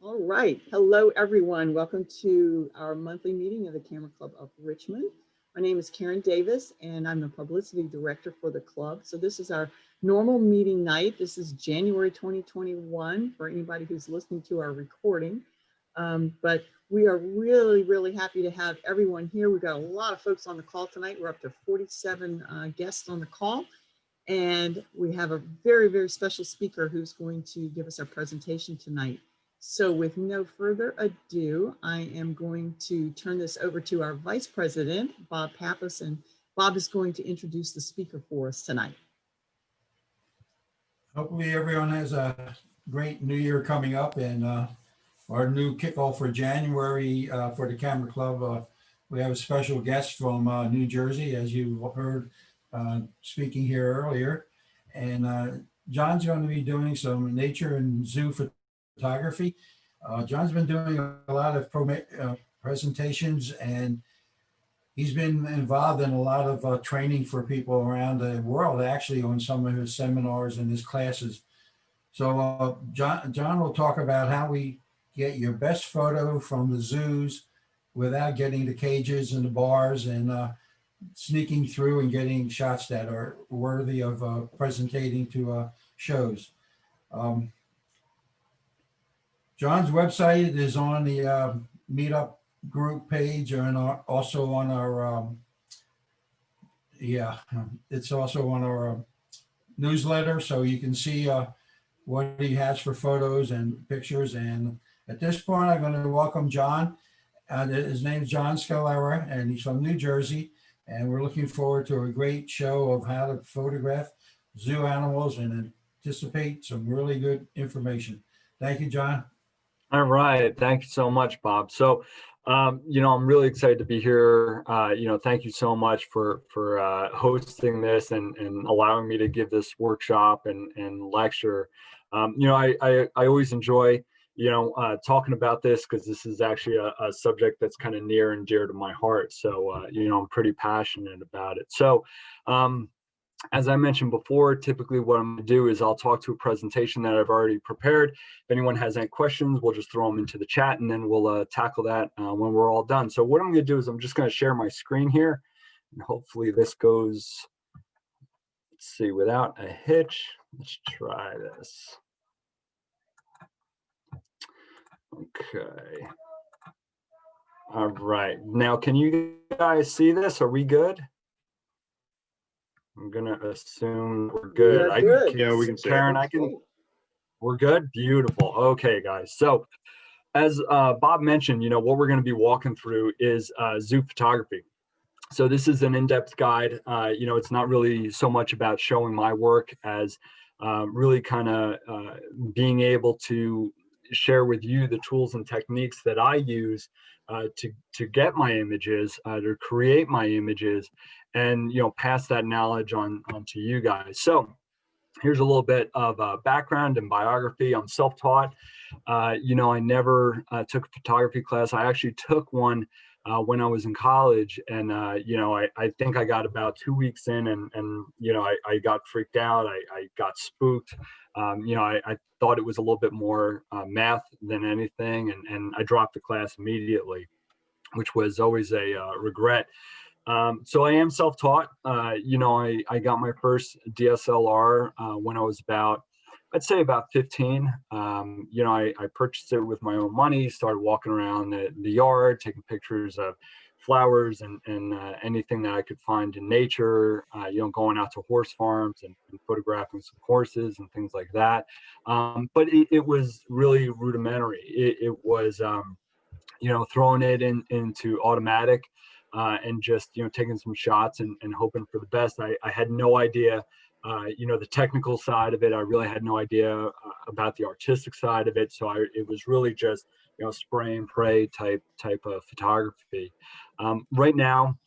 All right. Hello, everyone. Welcome to our monthly meeting of the Camera Club of Richmond. My name is Karen Davis, and I'm the publicity director for the club. So this is our normal meeting night. This is January 2021 for anybody who's listening to our recording. But we are really happy to have everyone here. We've got a lot of folks on the call tonight. We're up to 47 guests on the call. And we have a very special speaker who's going to give us our presentation tonight. So with no further ado, I am going to turn this over to our Vice President, Bob Pappas, and Bob is going to introduce the speaker for us tonight. Hopefully everyone has a great new year coming up, and our new kickoff for January for the Camera Club. We have a special guest from New Jersey, as you heard speaking here earlier. And John's going to be doing some nature and zoo photography. John's been doing a lot of presentations, and he's been involved in a lot of training for people around the world, actually, on some of his seminars and his classes. So John will talk about how we get your best photo from the zoos without getting the cages and the bars and sneaking through and getting shots that are worthy of presenting to shows. John's website is on the meetup group page, and also on our it's also on our newsletter, so you can see what he has for photos and pictures. And at this point, I'm going to welcome John. His name is John Scalera, and he's from New Jersey. And we're looking forward to a great show of how to photograph zoo animals and anticipate some really good information. Thank you, John. All right. Thank you so much, Bob. So, I'm really excited to be here. Thank you so much for hosting this and allowing me to give this workshop and lecture. I always enjoy, talking about this because this is actually a subject that's kind of near and dear to my heart. So, I'm pretty passionate about it. So, as I mentioned before, typically what I'm going to do is I'll talk to a presentation that I've already prepared. If anyone has any questions, we'll just throw them into the chat, and then we'll tackle that when we're all done. So what I'm going to do is I'm just going to share my screen here, and hopefully this goes, let's see, without a hitch. Let's try this. Okay. All right. Now, can you guys see this? Are we good? I'm gonna assume we're good. Yeah, we can see Karen, we're good? Beautiful. Okay, guys. So as Bob mentioned, what we're gonna be walking through is zoo photography. So this is an in-depth guide. It's not really so much about showing my work as really kind of being able to share with you the tools and techniques that I use to get my images, to create my images, and pass that knowledge on to you guys. So here's a little bit of background and biography. I'm self-taught. I never took a photography class. I actually took one when I was in college, and I think I got about 2 weeks in, and I got freaked out. I got spooked. I thought it was a little bit more math than anything, and I dropped the class immediately, which was always a regret. So I am self-taught. I got my first DSLR when I was I'd say about 15. I purchased it with my own money, started walking around the yard, taking pictures of flowers and anything that I could find in nature, going out to horse farms and photographing some horses and things like that. But it was really rudimentary. It was, throwing it into automatic and just, taking some shots and hoping for the best. I had no idea, the technical side of it. I really had no idea about the artistic side of it. So it was really just, spray and pray type of photography. Right now,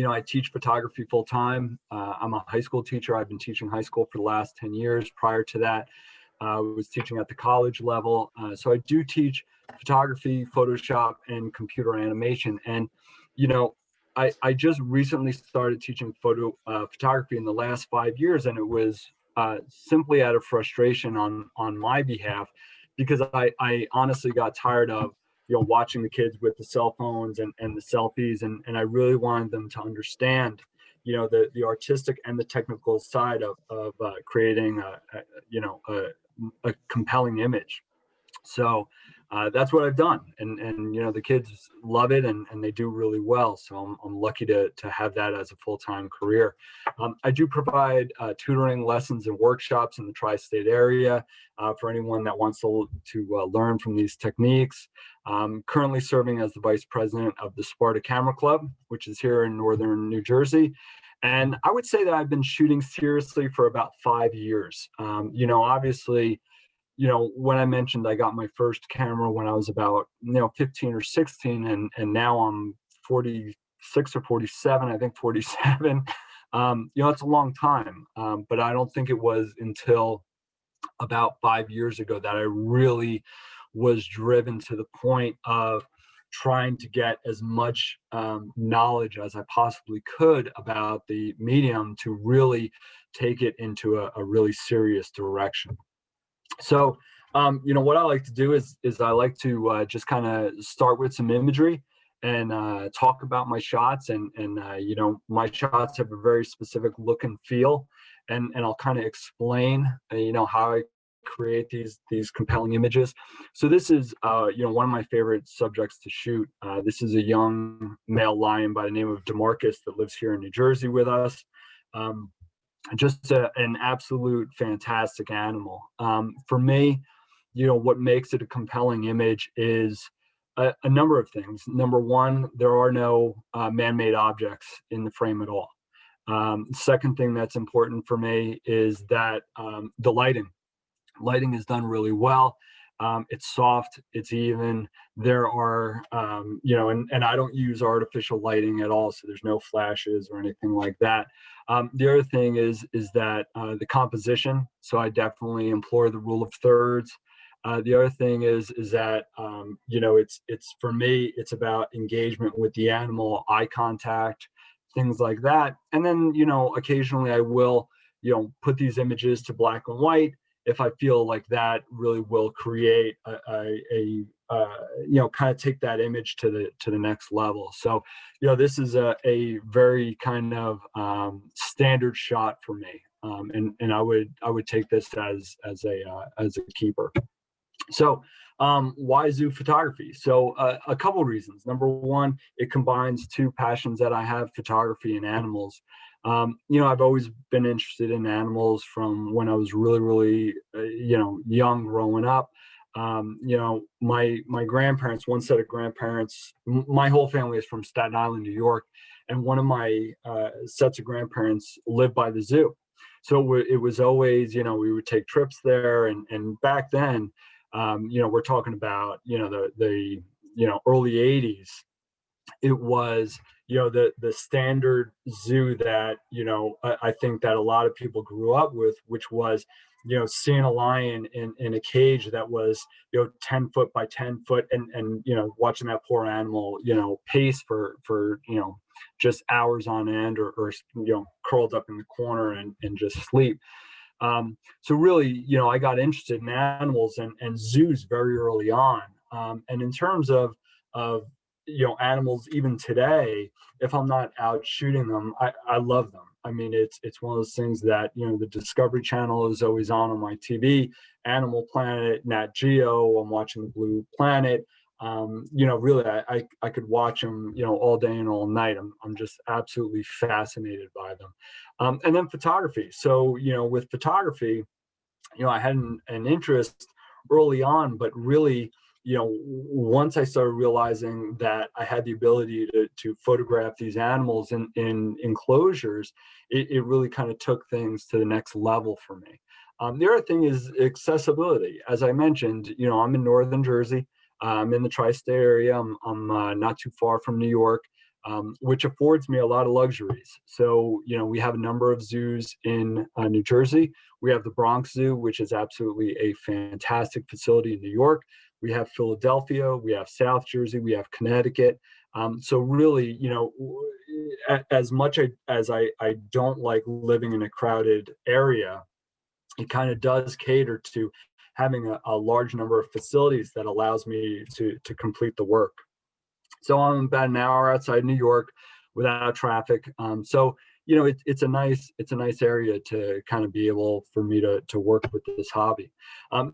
I teach photography full time. I'm a high school teacher. I've been teaching high school for the last 10 years. Prior to that, I was teaching at the college level. So I do teach photography, Photoshop, and computer animation. And, I just recently started teaching photography in the last 5 years, and it was simply out of frustration on my behalf because I honestly got tired of, watching the kids with the cell phones and the selfies, and I really wanted them to understand, the artistic and the technical side of creating a compelling image. So that's what I've done, and the kids love it, and they do really well. So I'm lucky to have that as a full-time career. I do provide tutoring lessons and workshops in the tri-state area for anyone that wants to learn from these techniques. Currently serving as the vice president of the Sparta Camera Club, which is here in northern New Jersey. And I would say that I've been shooting seriously for about 5 years. Obviously, when I mentioned I got my first camera when I was about, 15 or 16, and now I'm 46 or 47, I think 47. It's a long time, but I don't think it was until about 5 years ago that I really was driven to the point of trying to get as much knowledge as I possibly could about the medium to really take it into a really serious direction. So, what I like to do is I like to just kind of start with some imagery and talk about my shots, and my shots have a very specific look and feel, and I'll kind of explain, how I create these compelling images. So this is, one of my favorite subjects to shoot. This is a young male lion by the name of DeMarcus that lives here in New Jersey with us. Just an absolute fantastic animal. For me, what makes it a compelling image is a number of things. Number one, there are no man-made objects in the frame at all. Second thing that's important for me is that the lighting is done really well. It's soft, it's even. There are, and I don't use artificial lighting at all, so there's no flashes or anything like that. The other thing is that the composition. So I definitely employ the rule of thirds. The other thing is that it's for me, it's about engagement with the animal, eye contact, things like that. And then occasionally I will put these images to black and white if I feel like that really will create a kind of take that image to the next level. So this is a very kind of standard shot for me, and I would take this as a keeper. So why zoo photography? So a couple reasons. Number one, it combines two passions that I have: photography and animals. I've always been interested in animals from when I was really young growing up. My grandparents, one set of grandparents, my whole family is from Staten Island, New York, and one of my sets of grandparents lived by the zoo. So it was always, we would take trips there, and back then, we're talking about, the early 80s. It was, the standard zoo that, I think that a lot of people grew up with, which was, seeing a lion in a cage that was, 10 foot by 10 foot, and watching that poor animal, pace for just hours on end, or curled up in the corner and just sleep. So really, I got interested in animals and zoos very early on. And in terms of animals, even today, if I'm not out shooting them, I love them. I mean, it's one of those things that, the Discovery Channel is always on my TV, Animal Planet, Nat Geo, I'm watching the Blue Planet. Really, I could watch them, all day and all night. I'm just absolutely fascinated by them. And then photography. So, with photography, I had an interest early on, but really, once I started realizing that I had the ability to photograph these animals in enclosures, it really kind of took things to the next level for me. The other thing is accessibility. As I mentioned, I'm in northern Jersey. I'm in the tri-state area. I'm not too far from New York, which affords me a lot of luxuries. So, we have a number of zoos in New Jersey. We have the Bronx Zoo, which is absolutely a fantastic facility in New York. We have Philadelphia, we have South Jersey, we have Connecticut. So really, as much as I don't like living in a crowded area, it kind of does cater to having a large number of facilities that allows me to complete the work. So I'm about an hour outside New York without traffic. So it's a nice area to kind of be able for me to work with this hobby.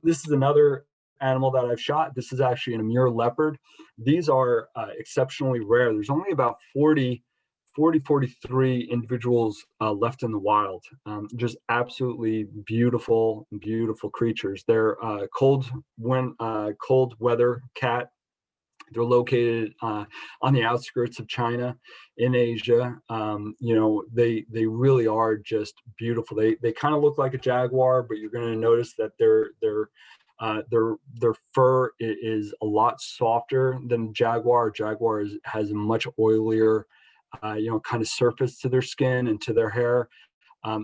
This is another animal that I've shot. This is actually an Amur leopard. These are exceptionally rare. There's only about 43 individuals left in the wild. Just absolutely beautiful creatures. They're cold weather cat. They're located on the outskirts of China in Asia. They really are just beautiful. They kind of look like a jaguar, but you're going to notice that their fur is a lot softer than jaguar. Jaguar has a much oilier, kind of surface to their skin and to their hair.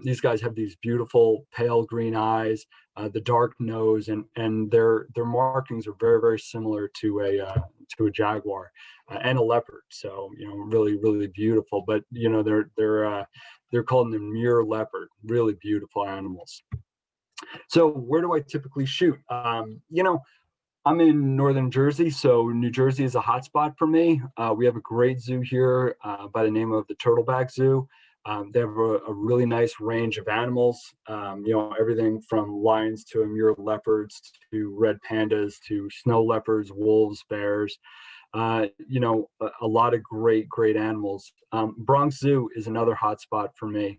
These guys have these beautiful pale green eyes, the dark nose, and their markings are very, very similar to a jaguar and a leopard. So really, really beautiful. But they're called an Amur leopard. Really beautiful animals. So where do I typically shoot? I'm in northern Jersey, so New Jersey is a hotspot for me. We have a great zoo here by the name of the Turtleback Zoo. They have a really nice range of animals, everything from lions to Amur leopards to red pandas to snow leopards, wolves, bears, a lot of great animals. Bronx Zoo is another hotspot for me.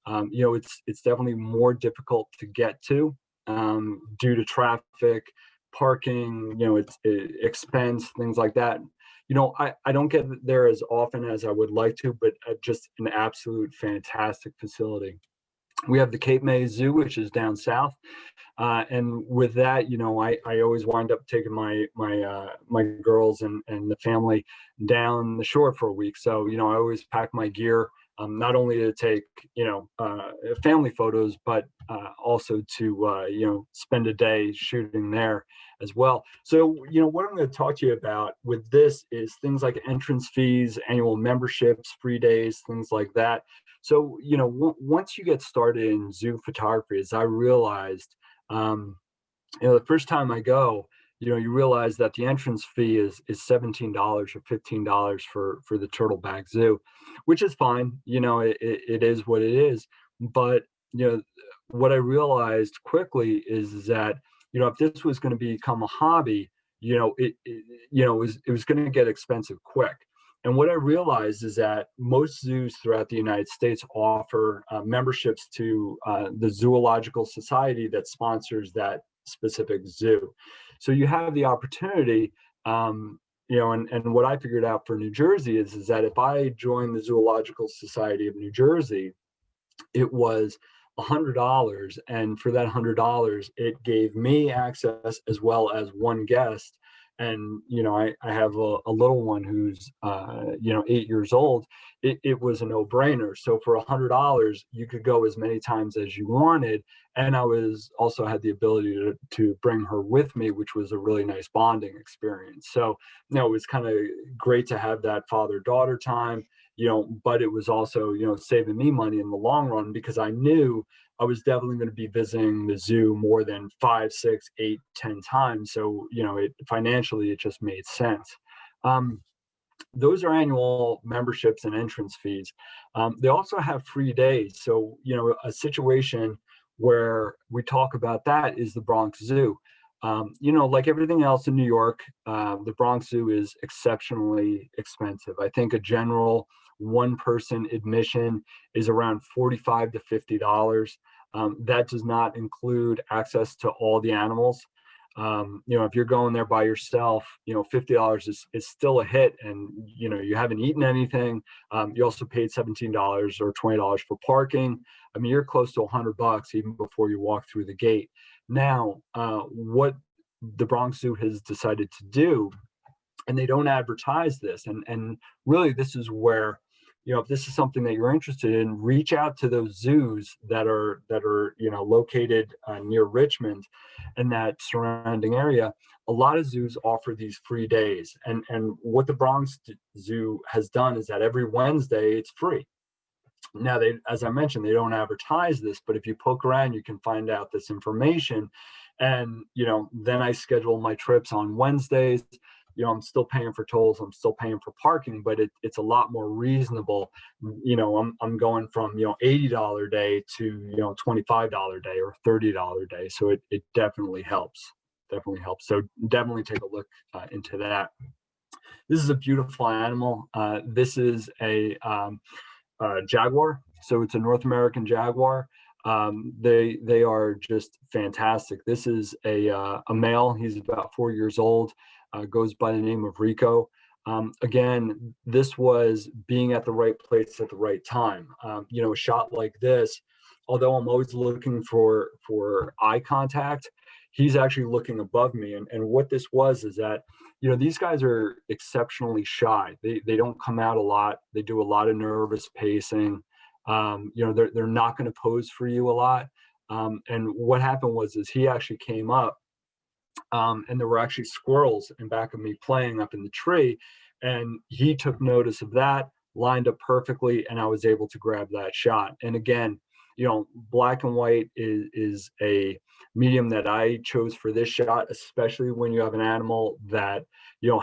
It's definitely more difficult to get to due to traffic, parking, it's expense, things like that. I don't get there as often as I would like to, but just an absolute fantastic facility. We have the Cape May Zoo, which is down south. And with that, I always wind up taking my girls and the family down the shore for a week. So, I always pack my gear, not only to take, family photos, but also to, spend a day shooting there as well. So, what I'm going to talk to you about with this is things like entrance fees, annual memberships, free days, things like that. So, once you get started in zoo photography, as I realized, the first time I go, you realize that the entrance fee is $17 or $15 for the Turtleback Zoo, which is fine. It is what it is. But, what I realized quickly is that, if this was going to become a hobby, it was going to get expensive quick. And what I realized is that most zoos throughout the United States offer memberships to the Zoological Society that sponsors that specific zoo. So you have the opportunity, and what I figured out for New Jersey is that if I joined the Zoological Society of New Jersey, it was $100, and for that $100, it gave me access as well as one guest. And I have a little one who's 8 years old. It was a no-brainer. So for $100, you could go as many times as you wanted, and I also had the ability to bring her with me, which was a really nice bonding experience. So it was kind of great to have that father-daughter time. But it was also, saving me money in the long run, because I knew I was definitely going to be visiting the zoo more than 5, 6, 8, 10 times. So, financially, it just made sense. Those are annual memberships and entrance fees. They also have free days. So, a situation where we talk about that is the Bronx Zoo. Like everything else in New York, the Bronx Zoo is exceptionally expensive. I think a general one-person admission is around $45 to $50. That does not include access to all the animals. If you're going there by yourself, $50 is still a hit, and you haven't eaten anything. You also paid $17 or $20 for parking. I mean, you're close to $100 even before you walk through the gate. Now, what the Bronx Zoo has decided to do, and they don't advertise this, and really this is where, if this is something that you're interested in, reach out to those zoos that are located near Richmond and that surrounding area. A lot of zoos offer these free days, and what the Bronx Zoo has done is that every Wednesday it's free. Now, as I mentioned, they don't advertise this, but if you poke around, you can find out this information. And, then I schedule my trips on Wednesdays. I'm still paying for tolls, I'm still paying for parking, but it's a lot more reasonable. I'm going from, $80 day to, $25 day or $30 day. So it definitely helps. So definitely take a look into that. This is a beautiful animal. This is a jaguar. So it's a North American jaguar. They are just fantastic. This is a male. He's about 4 years old. Goes by the name of Rico. Again, this was being at the right place at the right time. A shot like this, although I'm always looking for eye contact, he's actually looking above me. And what this was is that, these guys are exceptionally shy. They don't come out a lot. They do a lot of nervous pacing. They're not going to pose for you a lot. And what happened is he actually came up, and there were actually squirrels in back of me playing up in the tree. And he took notice of that, lined up perfectly, and I was able to grab that shot. And again, black and white is a medium that I chose for this shot, especially when you have an animal that,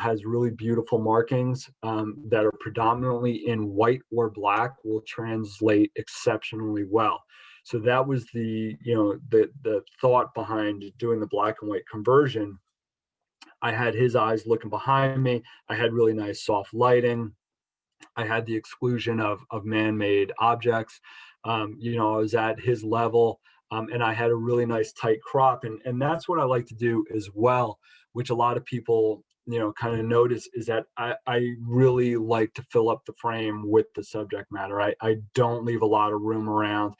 has really beautiful markings that are predominantly in white or black, will translate exceptionally well. So that was the thought behind doing the black and white conversion. I had his eyes looking behind me. I had really nice soft lighting. I had the exclusion of man-made objects. I was at his level, and I had a really nice tight crop. And that's what I like to do as well, which a lot of people, kind of notice, is that I really like to fill up the frame with the subject matter. I don't leave a lot of room around.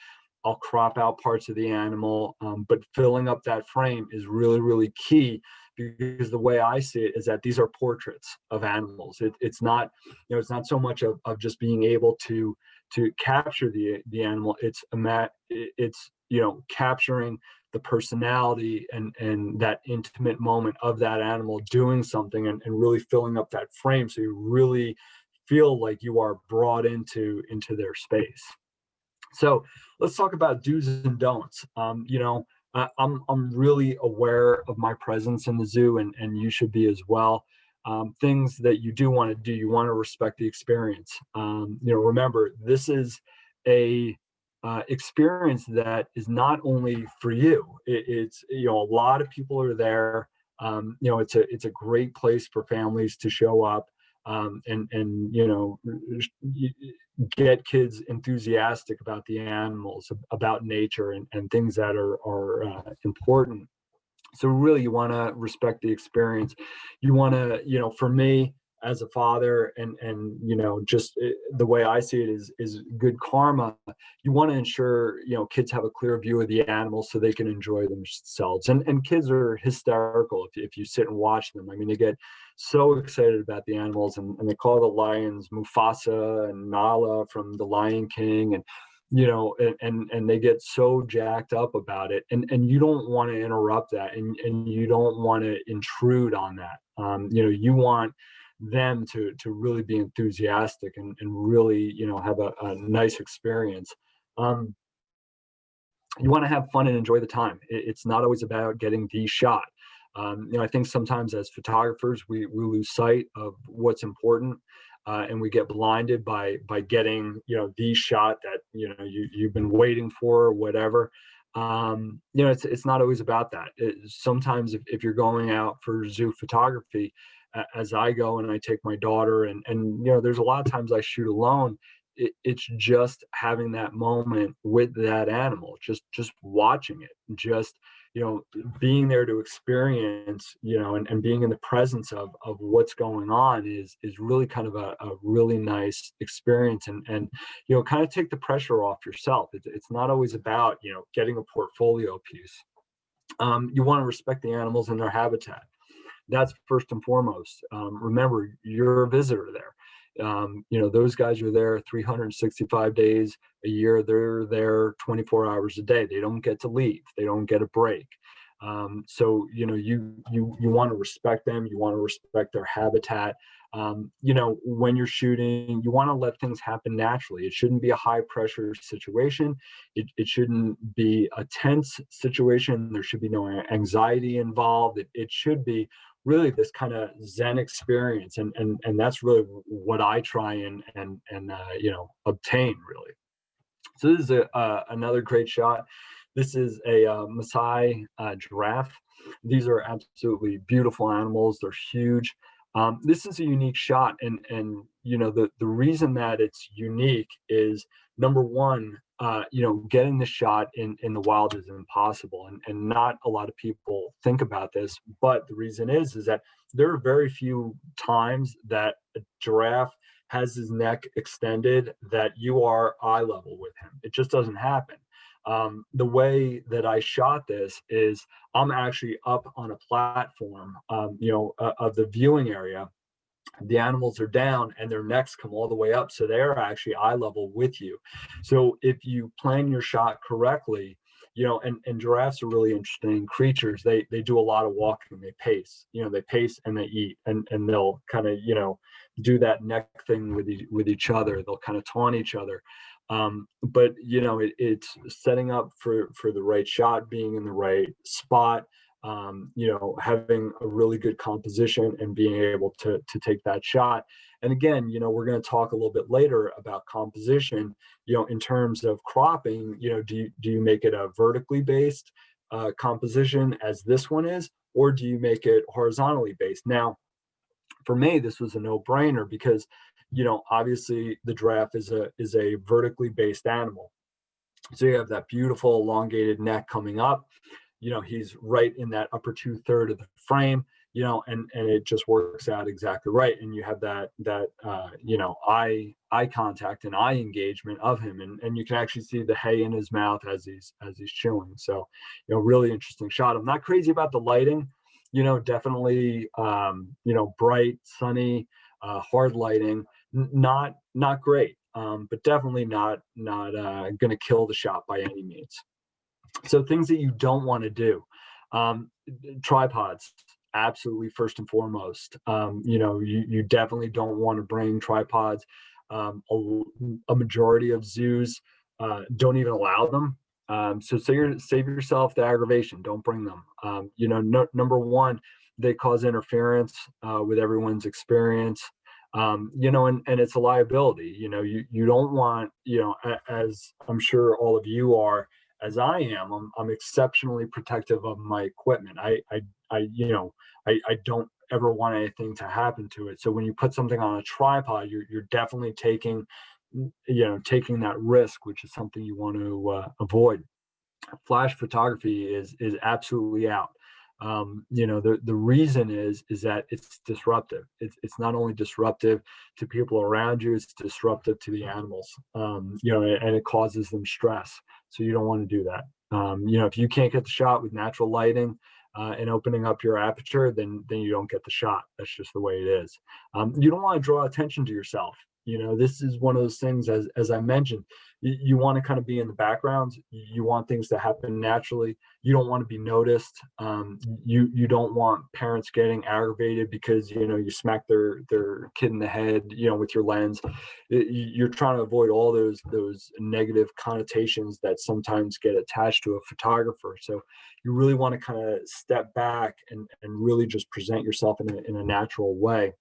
I'll crop out parts of the animal, but filling up that frame is really, really key, because the way I see it is that these are portraits of animals. It's not, it's not so much of just being able to capture the animal. It's capturing the personality and that intimate moment of that animal doing something, and really filling up that frame so you really feel like you are brought into their space. So let's talk about do's and don'ts. I'm really aware of my presence in the zoo, and you should be as well. Things that you do want to do, you want to respect the experience. Remember, this is a experience that is not only for you. It's a lot of people are there. It's a great place for families to show up. And get kids enthusiastic about the animals, about nature, and things that are important. So really, you want to respect the experience. You want to, for me as a father, and just the way I see it is good karma. You want to ensure, kids have a clear view of the animals so they can enjoy themselves. And kids are hysterical if you sit and watch them. I mean, they get so excited about the animals, and they call the lions Mufasa and Nala from The Lion King, and and they get so jacked up about it, and you don't want to interrupt that, and you don't want to intrude on that. You want them to really be enthusiastic and really have a nice experience. You want to have fun and enjoy the time. It's not always about getting the shot. I think sometimes as photographers we lose sight of what's important, and we get blinded by getting the shot that you've been waiting for, or whatever. It's not always about that. Sometimes if you're going out for zoo photography, as I go and I take my daughter, and there's a lot of times I shoot alone. It's just having that moment with that animal, just watching it, just being there to experience, and being in the presence of what's going on is really kind of a really nice experience, and kind of take the pressure off yourself. It's not always about getting a portfolio piece. You want to respect the animals and their habitat. That's first and foremost. Remember, you're a visitor there. Those guys are there 365 days a year. They're there 24 hours a day. They don't get to leave. They don't get a break. So, you want to respect them. You want to respect their habitat. When you're shooting, you want to let things happen naturally. It shouldn't be a high pressure situation. It shouldn't be a tense situation. There should be no anxiety involved. It should be really this kind of Zen experience. And that's really what I try and obtain, really. So this is another great shot. This is a Maasai giraffe. These are absolutely beautiful animals. They're huge. This is a unique shot, and the reason that it's unique is, number one, getting the shot in the wild is impossible, and not a lot of people think about this. But the reason is that there are very few times that a giraffe has his neck extended that you are eye level with him. It just doesn't happen. The way that I shot this is I'm actually up on a platform, of the viewing area. The animals are down and their necks come all the way up. So they're actually eye level with you. So if you plan your shot correctly, and giraffes are really interesting creatures. They do a lot of walking. They pace, they pace and they eat, and they'll kind of, do that neck thing with each other. They'll kind of taunt each other. But it's setting up for the right shot, being in the right spot, having a really good composition and being able to take that shot. And again, we're going to talk a little bit later about composition, in terms of cropping. Do you make it a vertically based composition as this one is, or do you make it horizontally based? Now, for me, this was a no-brainer because, obviously the giraffe is a vertically based animal. So you have that beautiful elongated neck coming up. He's right in that upper 2/3 of the frame, and it just works out exactly right. And you have that eye contact and eye engagement of him, and you can actually see the hay in his mouth as he's chewing. So, really interesting shot. I'm not crazy about the lighting. Definitely, bright, sunny, hard lighting, not great, but definitely not going to kill the shot by any means. So things that you don't want to do, tripods, absolutely first and foremost. You definitely don't want to bring tripods. A majority of zoos don't even allow them. So save yourself the aggravation. Don't bring them. Number one, they cause interference with everyone's experience. And it's a liability. You don't want, as I'm sure all of you are, as I am, I'm exceptionally protective of my equipment. I don't ever want anything to happen to it. So when you put something on a tripod, you're definitely taking that risk, which is something you want to avoid. Flash photography is absolutely out. The reason is that it's disruptive. It's not only disruptive to people around you, it's disruptive to the animals, and it causes them stress. So you don't want to do that. If you can't get the shot with natural lighting and opening up your aperture, then you don't get the shot. That's just the way it is. You don't want to draw attention to yourself. This is one of those things, as I mentioned, you want to kind of be in the background. You want things to happen naturally. You don't want to be noticed. You don't want parents getting aggravated because, you smack their kid in the head, with your lens. You're trying to avoid all those negative connotations that sometimes get attached to a photographer. So you really want to kind of step back and really just present yourself in a natural way.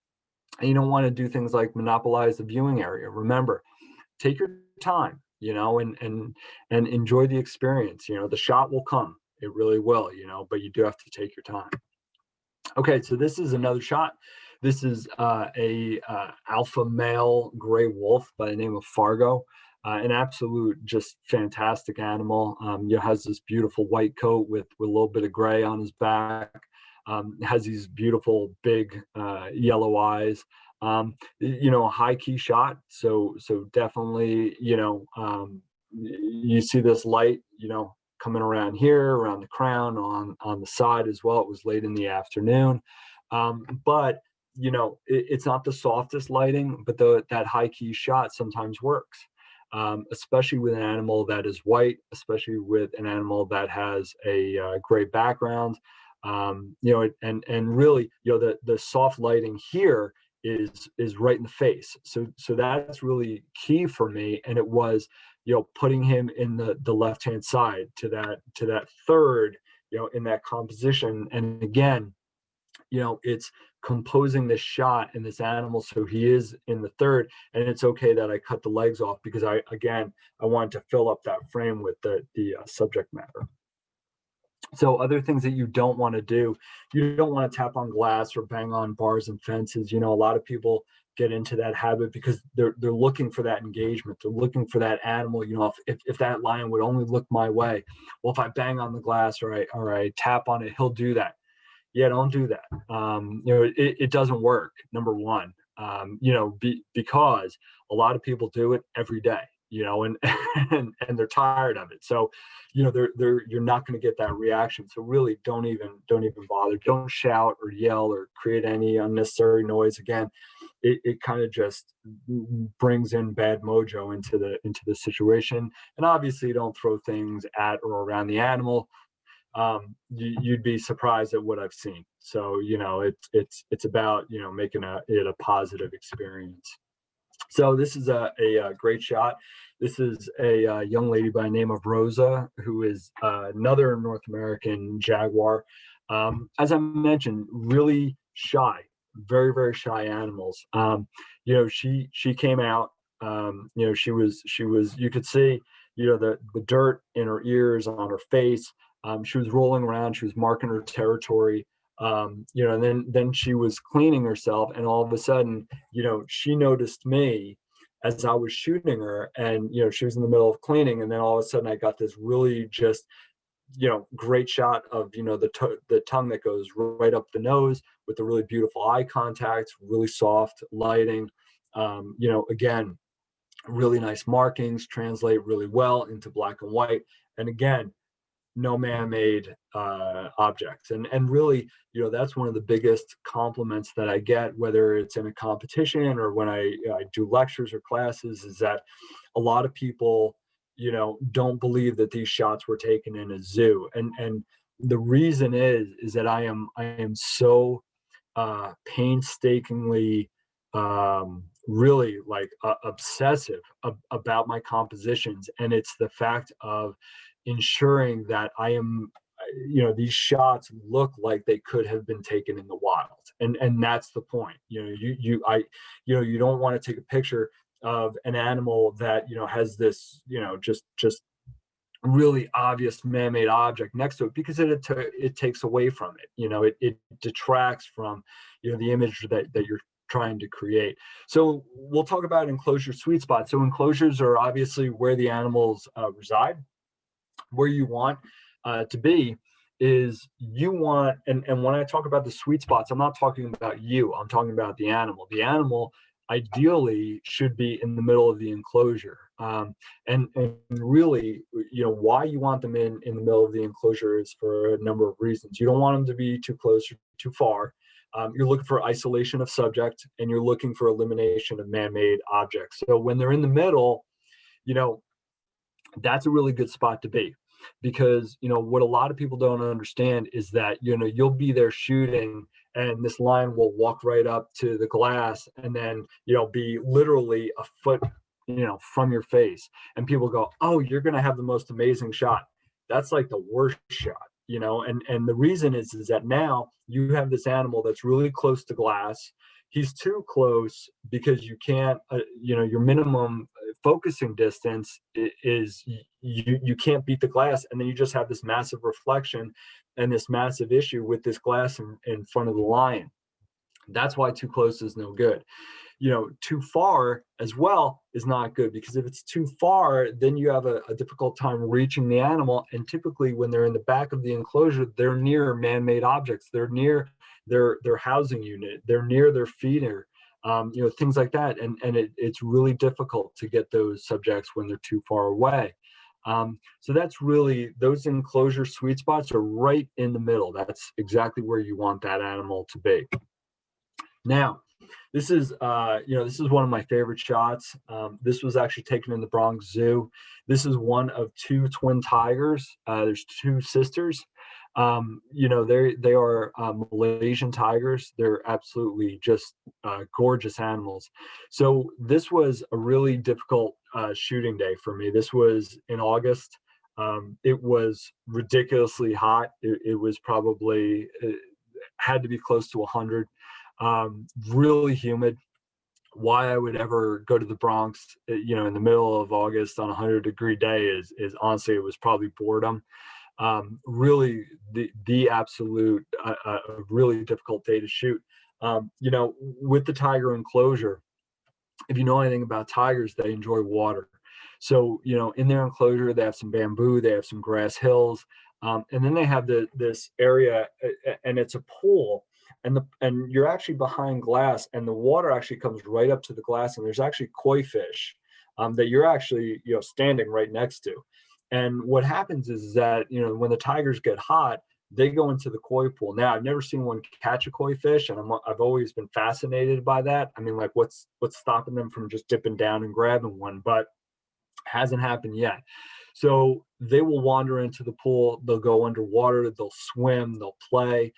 And you don't want to do things like monopolize the viewing area. Remember, take your time, and enjoy the experience. The shot will come. It really will, but you do have to take your time. Okay, so this is another shot. This is a alpha male gray wolf by the name of Fargo. An absolute just fantastic animal. Has this beautiful white coat with a little bit of gray on his back. Has these beautiful big yellow eyes. High key shot. So definitely, you see this light, coming around here, around the crown, on the side as well. It was late in the afternoon, but it's not the softest lighting, but that high key shot sometimes works. especially with an animal that is white, especially with an animal that has a gray background. And really, the soft lighting here is right in the face. So that's really key for me. And it was, putting him in the left-hand side to that third, in that composition. And again, it's composing this shot in this animal so he is in the third, and it's okay that I cut the legs off because I wanted to fill up that frame with the subject matter. So other things that you don't want to do, you don't want to tap on glass or bang on bars and fences. A lot of people get into that habit because they're looking for that engagement. They're looking for that animal. If that lion would only look my way, well, if I bang on the glass or I tap on it, he'll do that. Yeah, don't do that. It doesn't work. Number one, because a lot of people do it every day. And they're tired of it. So, you're not going to get that reaction. So really don't even bother. Don't shout or yell or create any unnecessary noise. Again, it kind of just brings in bad mojo into the situation. And obviously don't throw things at or around the animal. You'd be surprised at what I've seen. So, it's about, making it a positive experience. So this is a great shot. This is a young lady by the name of Rosa, who is another North American jaguar. As I mentioned, really shy, very, very shy animals. She came out, she was, you could see, the dirt in her ears, on her face. She was rolling around, she was marking her territory. And then she was cleaning herself, and all of a sudden, she noticed me as I was shooting her, and she was in the middle of cleaning, and then all of a sudden I got this really just great shot of the tongue that goes right up the nose with the really beautiful eye contact, really soft lighting. Again, really nice markings, translate really well into black and white, and again, no man-made objects. And really, that's one of the biggest compliments that I get, whether it's in a competition or when I do lectures or classes, is that a lot of people, don't believe that these shots were taken in a zoo. And the reason is that I am so painstakingly really obsessive about my compositions. And it's the fact of ensuring that I am, these shots look like they could have been taken in the wild. And that's the point. You don't want to take a picture of an animal that, has this, just really obvious man-made object next to it, because it takes away from it. It detracts from, the image that you're trying to create. So we'll talk about enclosure sweet spots. So enclosures are obviously where the animals reside. Where you want to be is you want, and when I talk about the sweet spots, I'm not talking about you, I'm talking about the animal. The animal ideally should be in the middle of the enclosure. And really, why you want them in the middle of the enclosure is for a number of reasons. You don't want them to be too close or too far. You're looking for isolation of subject, and you're looking for elimination of man-made objects. So when they're in the middle, that's a really good spot to be, because what a lot of people don't understand is that you'll be there shooting, and this lion will walk right up to the glass and then be literally a foot from your face, and people go, oh, you're gonna have the most amazing shot. That's like the worst shot. And the reason is that now you have this animal that's really close to glass. He's too close because you can't, your minimum focusing distance is you can't beat the glass, and then you just have this massive reflection and this massive issue with this glass in front of the lion. That's why too close is no good. Too far as well is not good, because if it's too far, then you have a difficult time reaching the animal. And typically when they're in the back of the enclosure, they're near man-made objects. They're near their housing unit. They're near their feeder, things like that. And it's really difficult to get those subjects when they're too far away. So that's really, those enclosure sweet spots are right in the middle. That's exactly where you want that animal to be. Now, this is, this is one of my favorite shots. This was actually taken in the Bronx Zoo. This is one of two twin tigers. There's two sisters. They are Malaysian tigers. They're absolutely just gorgeous animals. So this was a really difficult shooting day for me. This was in August. It was ridiculously hot. It was probably, had to be close to 100. Really humid. Why I would ever go to the Bronx, in the middle of August on a 100-degree day is honestly, it was probably boredom. Really the absolute, really difficult day to shoot. With the tiger enclosure, if you know anything about tigers, they enjoy water. So, in their enclosure, they have some bamboo, they have some grass hills, and then they have this area, and it's a pool, and you're actually behind glass, and the water actually comes right up to the glass, and there's actually koi fish that you're actually, standing right next to. And what happens is that, when the tigers get hot, they go into the koi pool. Now, I've never seen one catch a koi fish, and I've always been fascinated by that. I mean, like, what's stopping them from just dipping down and grabbing one? But hasn't happened yet. So they will wander into the pool. They'll go underwater. They'll swim. They'll play.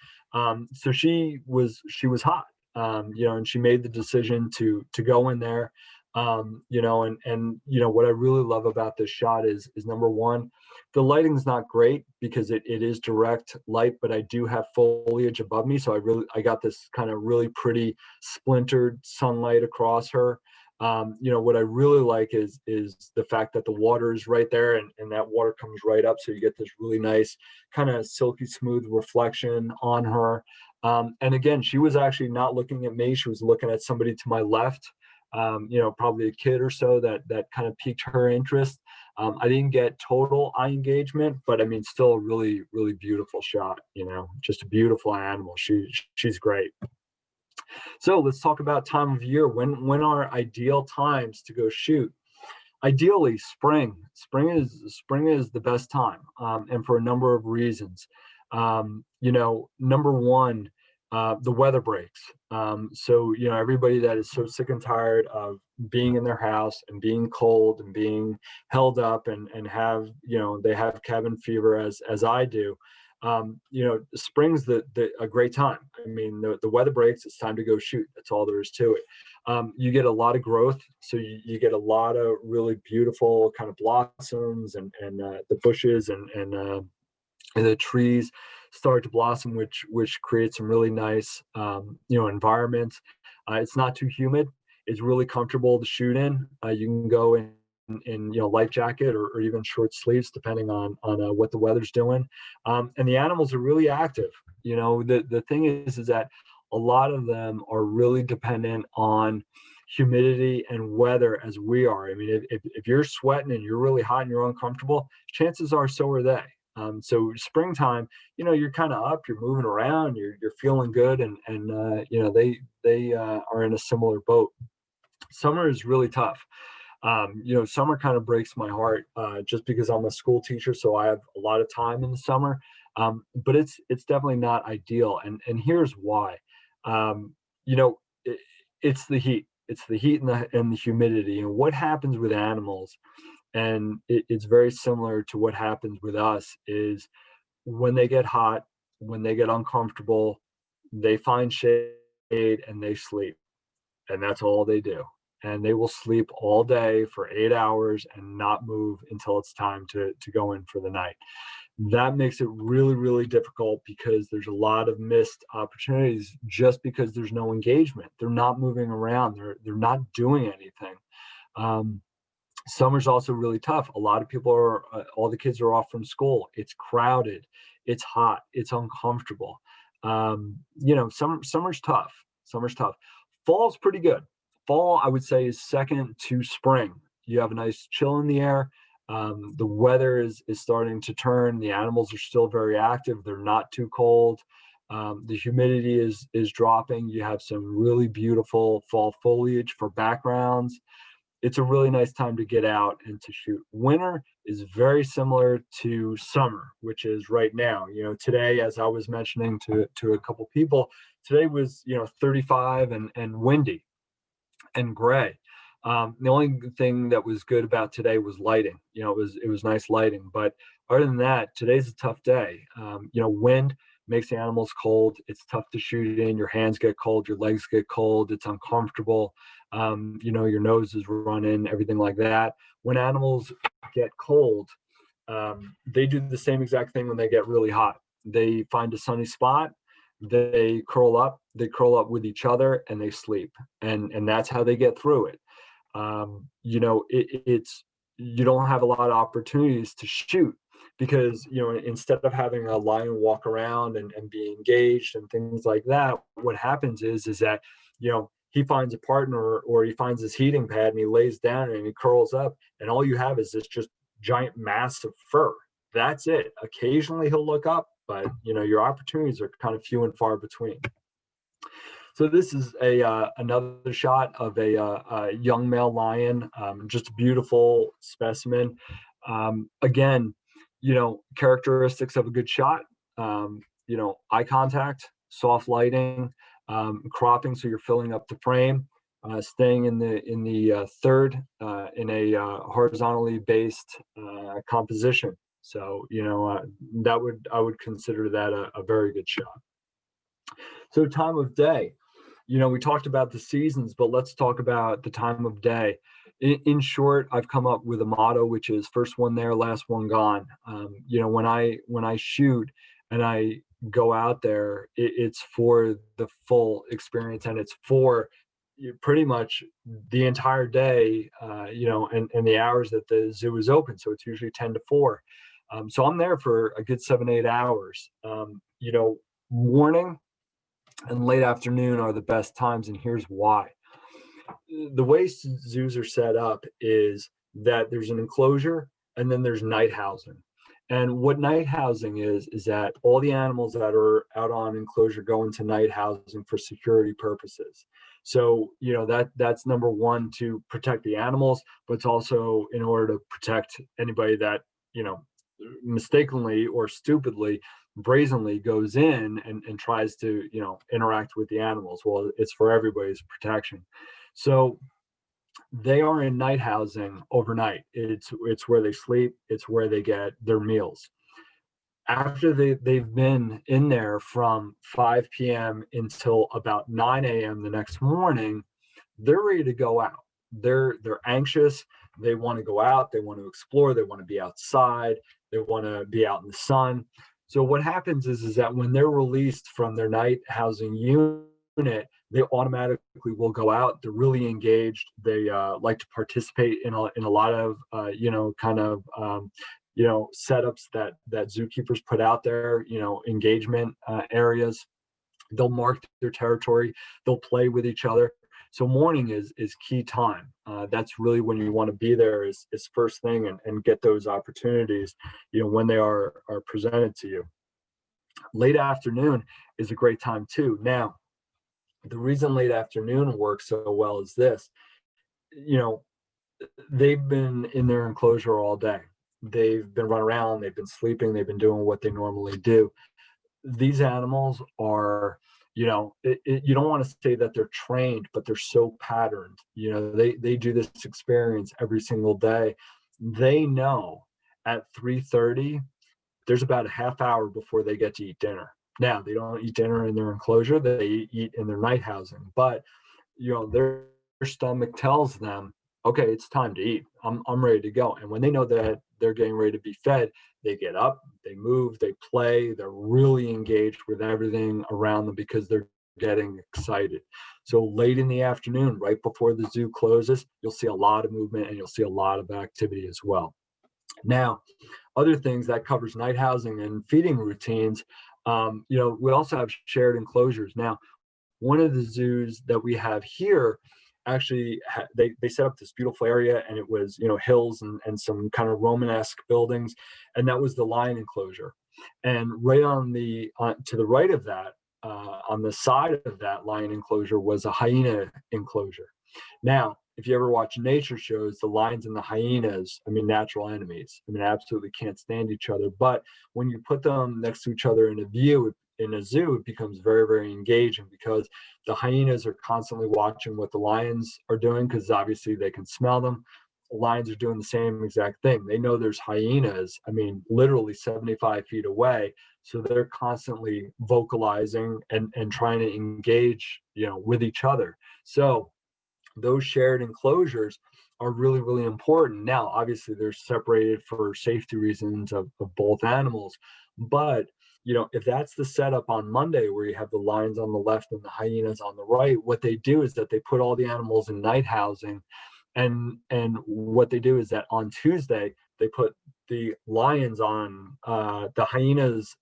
So she was hot, and she made the decision to go in there. And what I really love about this shot is number one, the lighting's not great because it is direct light, but I do have foliage above me. So I got this kind of really pretty splintered sunlight across her. What I really like is the fact that the water is right there, and that water comes right up. So you get this really nice kind of silky smooth reflection on her. And again, she was actually not looking at me. She was looking at somebody to my left, probably a kid or so that kind of piqued her interest. I didn't get total eye engagement, but I mean, still a really, really beautiful shot, just a beautiful animal. She's great. So let's talk about time of year. When are ideal times to go shoot? Ideally, spring. Spring is the best time, and for a number of reasons. Number one, the weather breaks. So everybody that is so sick and tired of being in their house and being cold and being held up and have they have cabin fever as I do. Spring's a great time. I mean, the weather breaks, it's time to go shoot. That's all there is to it. You get a lot of growth. So you get a lot of really beautiful kind of blossoms and the bushes and the trees start to blossom, which creates some really nice, environments. It's not too humid. It's really comfortable to shoot in. You can go in life jacket or even short sleeves, depending on what the weather's doing. And the animals are really active. The thing is that a lot of them are really dependent on humidity and weather as we are. I mean, if you're sweating and you're really hot and you're uncomfortable, chances are so are they. So springtime, you're kind of up, you're moving around, you're feeling good, and they are in a similar boat. Summer is really tough. Summer kind of breaks my heart just because I'm a school teacher, so I have a lot of time in the summer. But it's definitely not ideal, and here's why. It's the heat. It's the heat and the humidity, and what happens with animals. And it's very similar to what happens with us is when they get hot, when they get uncomfortable, they find shade and they sleep. And that's all they do. And they will sleep all day for 8 hours and not move until it's time to go in for the night. That makes it really, really difficult because there's a lot of missed opportunities just because there's no engagement. They're not moving around. They're not doing anything. Summer's also really tough. A lot of people all the kids are off from school. It's crowded. It's hot. It's uncomfortable. Summer's tough. Summer's tough. Fall's pretty good. Fall, I would say, is second to spring. You have a nice chill in the air. The weather is starting to turn. The animals are still very active. They're not too cold. The humidity is dropping. You have some really beautiful fall foliage for backgrounds. It's a really nice time to get out and to shoot. Winter is very similar to summer, which is right now. Today, as I was mentioning to a couple people, today was 35 and windy and gray. The only thing that was good about today was lighting. It was nice lighting, but other than that, today's a tough day. Wind makes the animals cold. It's tough to shoot in. Your hands get cold, your legs get cold. It's uncomfortable. Your nose is running, everything like that. When animals get cold, they do the same exact thing when they get really hot. They find a sunny spot, they curl up with each other, and they sleep. And that's how they get through it. It's you don't have a lot of opportunities to shoot because instead of having a lion walk around and be engaged and things like that, what happens is that he finds a partner or he finds his heating pad and he lays down and he curls up, and all you have is this just giant mass of fur. That's it. Occasionally he'll look up, but your opportunities are kind of few and far between. So this is another shot of a young male lion, just a beautiful specimen. Again, characteristics of a good shot, eye contact, soft lighting, cropping, so you're filling up the frame, staying in the third in a horizontally based composition. So I would consider that a very good shot. So time of day. We talked about the seasons, but let's talk about the time of day. In short, I've come up with a motto, which is first one there, last one gone. When I shoot and I go out there, it's for the full experience, and it's for pretty much the entire day, and the hours that the zoo is open. So it's usually 10 to 4. So I'm there for a good 7-8 hours. Morning and late afternoon are the best times, and here's why. The way zoos are set up is that there's an enclosure and then there's night housing. And what night housing is that all the animals that are out on enclosure go into night housing for security purposes. So, that's number one, to protect the animals, but it's also in order to protect anybody that, mistakenly or stupidly, brazenly goes in and tries to interact with the animals. Well, it's for everybody's protection. So they are in night housing overnight. It's where they sleep, it's where they get their meals. After they've been in there from 5 p.m. until about 9 a.m. the next morning, they're ready to go out. They're anxious. They want to go out, they want to explore, they want to be outside, they want to be out in the sun. So what happens is that when they're released from their night housing unit, they automatically will go out. They're really engaged. They like to participate in a lot of setups that zookeepers put out there. Engagement areas. They'll mark their territory. They'll play with each other. So morning is key time. That's really when you want to be there, is first thing, and get those opportunities, when they are presented to you. Late afternoon is a great time too. Now, the reason late afternoon works so well is this. They've been in their enclosure all day. They've been running around, they've been sleeping, they've been doing what they normally do. These animals are, you don't want to say that they're trained, but they're so patterned. They do this experience every single day. They know at 3:30, there's about a half hour before they get to eat dinner. Now, they don't eat dinner in their enclosure, they eat in their night housing, but their stomach tells them, okay, it's time to eat. I'm ready to go. And when they know that they're getting ready to be fed, they get up, they move, they play, they're really engaged with everything around them because they're getting excited. So late in the afternoon, right before the zoo closes, you'll see a lot of movement and you'll see a lot of activity as well. Now, other things that covers night housing and feeding routines, we also have shared enclosures. Now, one of the zoos that we have here, actually, they set up this beautiful area, and it was, hills and some kind of Romanesque buildings, and that was the lion enclosure. And right to the right of that, on the side of that lion enclosure, was a hyena enclosure. Now, if you ever watch nature shows, the lions and the hyenas, I mean, natural enemies. I mean, absolutely can't stand each other. But when you put them next to each other in a zoo, it becomes very, very engaging, because the hyenas are constantly watching what the lions are doing, because obviously they can smell them. The lions are doing the same exact thing. They know there's hyenas, I mean, literally 75 feet away. So they're constantly vocalizing and trying to engage, with each other. So those shared enclosures are really, really important. Now, obviously, they're separated for safety reasons of both animals. But, if that's the setup on Monday, where you have the lions on the left and the hyenas on the right, what they do is that they put all the animals in night housing. And what they do is that on Tuesday, they put the lions on, the hyenas,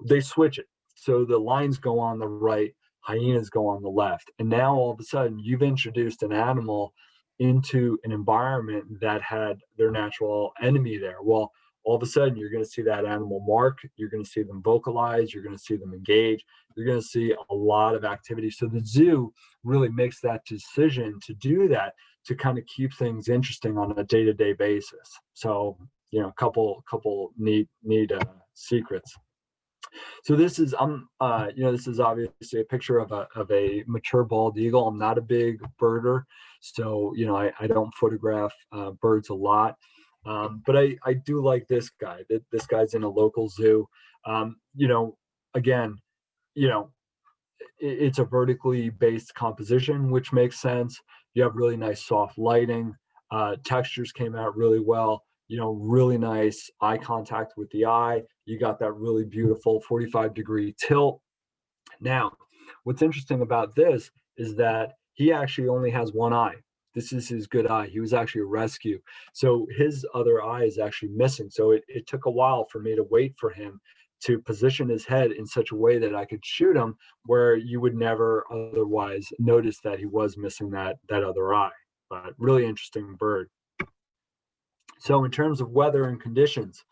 they switch it. So the lions go on the right, hyenas go on the left. And now all of a sudden you've introduced an animal into an environment that had their natural enemy there. Well, all of a sudden you're going to see that animal mark, you're going to see them vocalize, you're going to see them engage, you're going to see a lot of activity. So the zoo really makes that decision to do that, to kind of keep things interesting on a day-to-day basis. So, a couple neat secrets. So this is this is obviously a picture of a mature bald eagle. I'm not a big birder, so I don't photograph birds a lot, but I do like this guy. This guy's in a local zoo. Again, it's a vertically based composition, which makes sense. You have really nice soft lighting. Textures came out really well. Really nice eye contact with the eye. You got that really beautiful 45-degree tilt. Now, what's interesting about this is that he actually only has one eye. This is his good eye. He was actually a rescue. So his other eye is actually missing. So it took a while for me to wait for him to position his head in such a way that I could shoot him, where you would never otherwise notice that he was missing that other eye. But really interesting bird. So in terms of weather and conditions,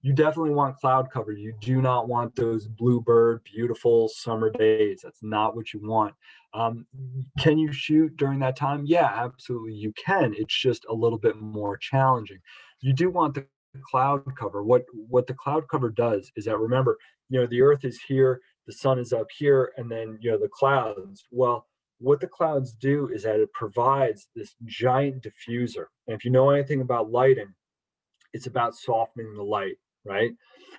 you definitely want cloud cover. You do not want those bluebird, beautiful summer days. That's not what you want. Can you shoot during that time? Yeah, absolutely you can. It's just a little bit more challenging. You do want the cloud cover. What the cloud cover does is that, remember, the earth is here, the sun is up here, and then the clouds. Well, what the clouds do is that it provides this giant diffuser. And if you know anything about lighting, it's about softening the light, right?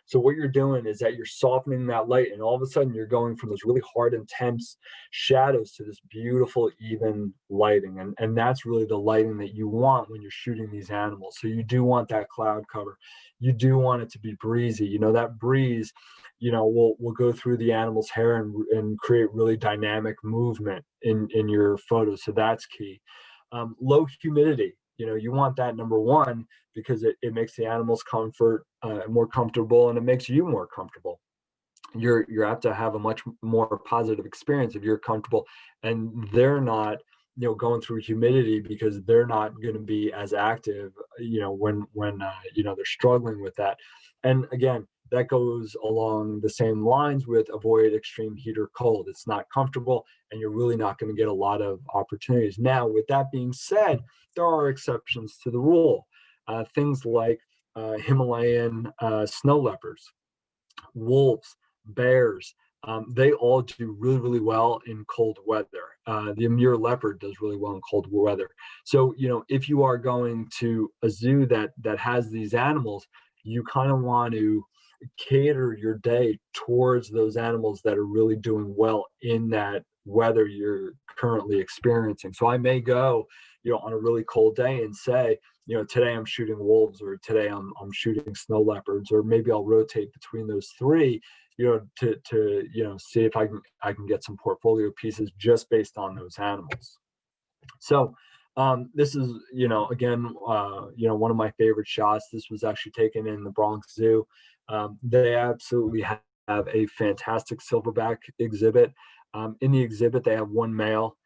So what you're doing is that you're softening that light, and all of a sudden you're going from those really hard, intense shadows to this beautiful, even lighting. And that's really the lighting that you want when you're shooting these animals. So you do want that cloud cover. You do want it to be breezy. That breeze, will go through the animal's hair and create really dynamic movement in your photo. So that's key. Low humidity. You want that, number one, because it makes the animals more comfortable, and it makes you more comfortable. You're apt to have a much more positive experience if you're comfortable and they're not going through humidity, because they're not going to be as active when they're struggling with that. And again, that goes along the same lines with avoid extreme heat or cold. It's not comfortable, and you're really not going to get a lot of opportunities. Now, with that being said, there are exceptions to the rule. Things like Himalayan snow leopards, wolves, bears, they all do really, really well in cold weather. The Amur leopard does really well in cold weather. So, if you are going to a zoo that has these animals, you kind of want to cater your day towards those animals that are really doing well in that weather you're currently experiencing. So I may go, on a really cold day and say, today I'm shooting wolves, or today I'm shooting snow leopards, or maybe I'll rotate between those three, to see if I can get some portfolio pieces just based on those animals. So this is, again, one of my favorite shots. This was actually taken in the Bronx Zoo. They absolutely have a fantastic silverback exhibit. In the exhibit, they have one male.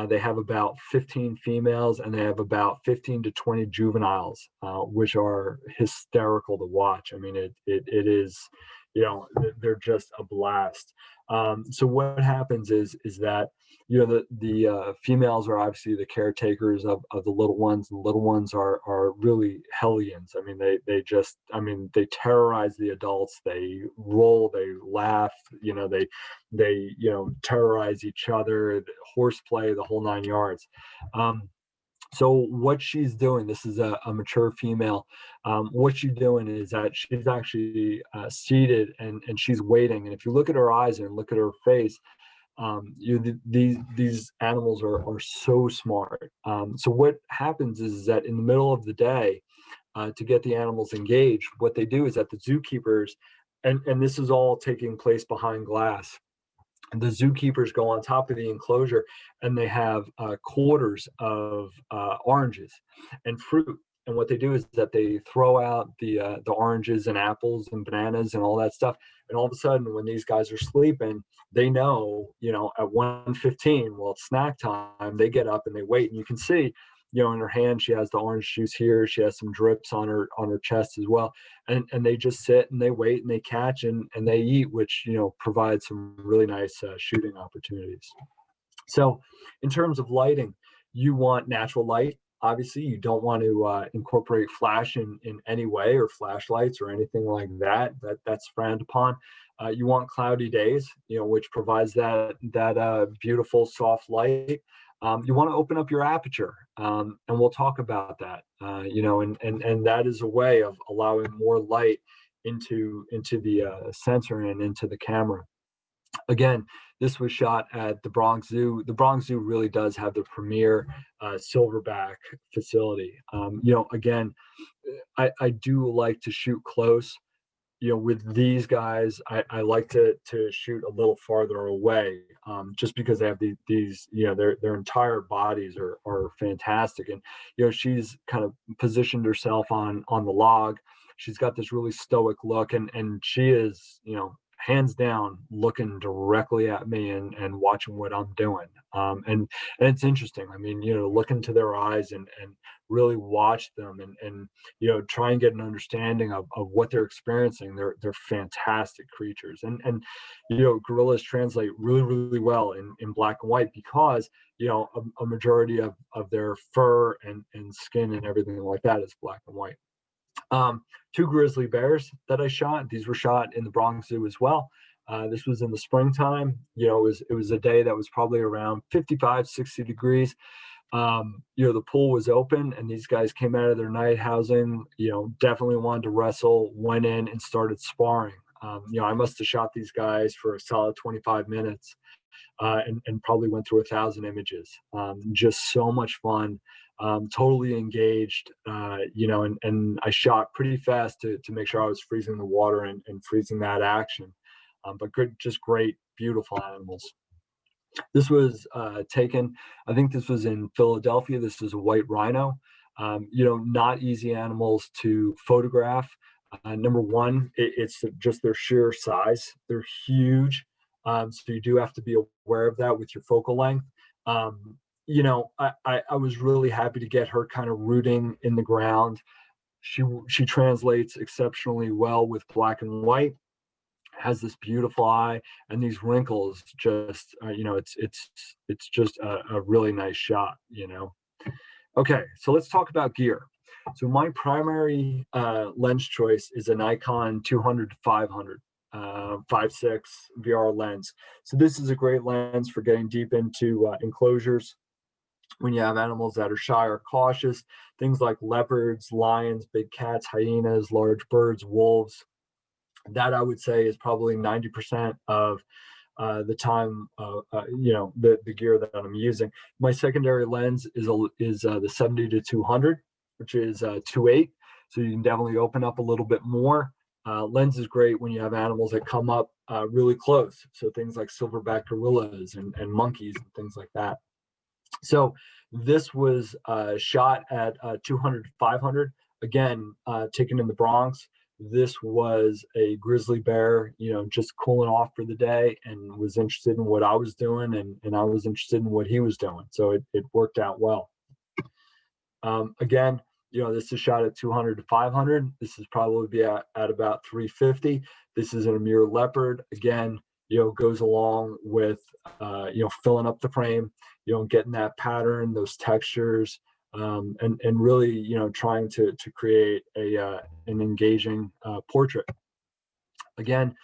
They have about 15 females, and they have about 15 to 20 juveniles, which are hysterical to watch. I mean, it is, they're just a blast. So what happens is that the females are obviously the caretakers of the little ones, and the little ones are really hellions. I mean, they terrorize the adults. They roll, they laugh, they terrorize each other, horseplay, the whole 9 yards. So what she's doing, this is a mature female. What she's doing is that she's actually seated and she's waiting. And if you look at her eyes and look at her face, these animals are so smart. So what happens is that in the middle of the day, to get the animals engaged, what they do is that the zookeepers, and this is all taking place behind glass. The zookeepers go on top of the enclosure and they have quarters of oranges and fruit. And what they do is that they throw out the oranges and apples and bananas and all that stuff. And all of a sudden, when these guys are sleeping, they know, at 1:15, well, it's snack time. They get up and they wait. And you can see, in her hand, she has the orange juice here. She has some drips on her chest as well. And they just sit and they wait and they catch and they eat, which, provides some really nice shooting opportunities. So in terms of lighting, you want natural light. Obviously, you don't want to incorporate flash in any way, or flashlights or anything like that. That's frowned upon. You want cloudy days, which provides that beautiful soft light. You want to open up your aperture, and we'll talk about that. And that is a way of allowing more light into the sensor and into the camera. Again, this was shot at the Bronx Zoo. The Bronx Zoo really does have the premier silverback facility. Again, I do like to shoot close. With these guys, I like to shoot a little farther away, just because they have these their entire bodies are fantastic. And she's kind of positioned herself on the log. She's got this really stoic look, and she is hands down looking directly at me and watching what I'm doing. And it's interesting. I mean, look into their eyes and really watch them and try and get an understanding of what they're experiencing. They're fantastic creatures. And gorillas translate really, really well in black and white, because a majority of their fur and skin and everything like that is black and white. 2 grizzly bears that I shot. These were shot in the Bronx Zoo as well. This was in the springtime. It was a day that was probably around 55, 60 degrees. The pool was open and these guys came out of their night housing, definitely wanted to wrestle, went in and started sparring. I must have shot these guys for a solid 25 minutes and probably went through 1,000 images. Just so much fun. Totally engaged, and I shot pretty fast to make sure I was freezing the water and freezing that action. But good, just great, beautiful animals. This was taken, I think this was in Philadelphia. This is a white rhino. Not easy animals to photograph. Number one, it's just their sheer size. They're huge. So you do have to be aware of that with your focal length. I was really happy to get her kind of rooting in the ground. She translates exceptionally well with black and white, has this beautiful eye, and these wrinkles just, it's just a really nice shot, Okay, so let's talk about gear. So my primary lens choice is a Nikon 200-500. 5.6 VR lens. So this is a great lens for getting deep into enclosures when you have animals that are shy or cautious, things like leopards, lions, big cats, hyenas, large birds, wolves. That I would say is probably 90% of the time, the gear that I'm using. My secondary lens is the 70-200, which is 2.8. So you can definitely open up a little bit more. Lens is great when you have animals that come up really close. So things like silverback gorillas and monkeys and things like that. So this was shot at 200-500, again, taken in the Bronx. This was a grizzly bear, just cooling off for the day and was interested in what I was doing and I was interested in what he was doing. So it worked out well. Again, This is shot at 200 to 500. This is probably be at about 350. This is an Amur Leopard. Again, goes along with, filling up the frame, getting that pattern, those textures, and really, trying to create an engaging portrait. Again,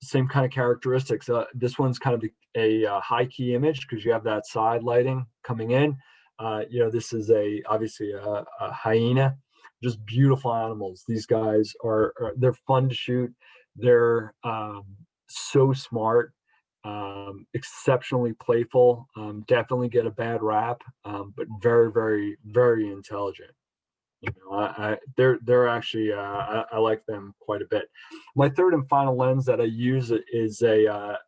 same kind of characteristics. This one's kind of a high key image because you have that side lighting coming in. This is obviously a hyena. Just beautiful animals. These guys they're fun to shoot. They're so smart, exceptionally playful. Definitely get a bad rap, but very, very, very intelligent. They're actually I like them quite a bit. My third and final lens that I use is the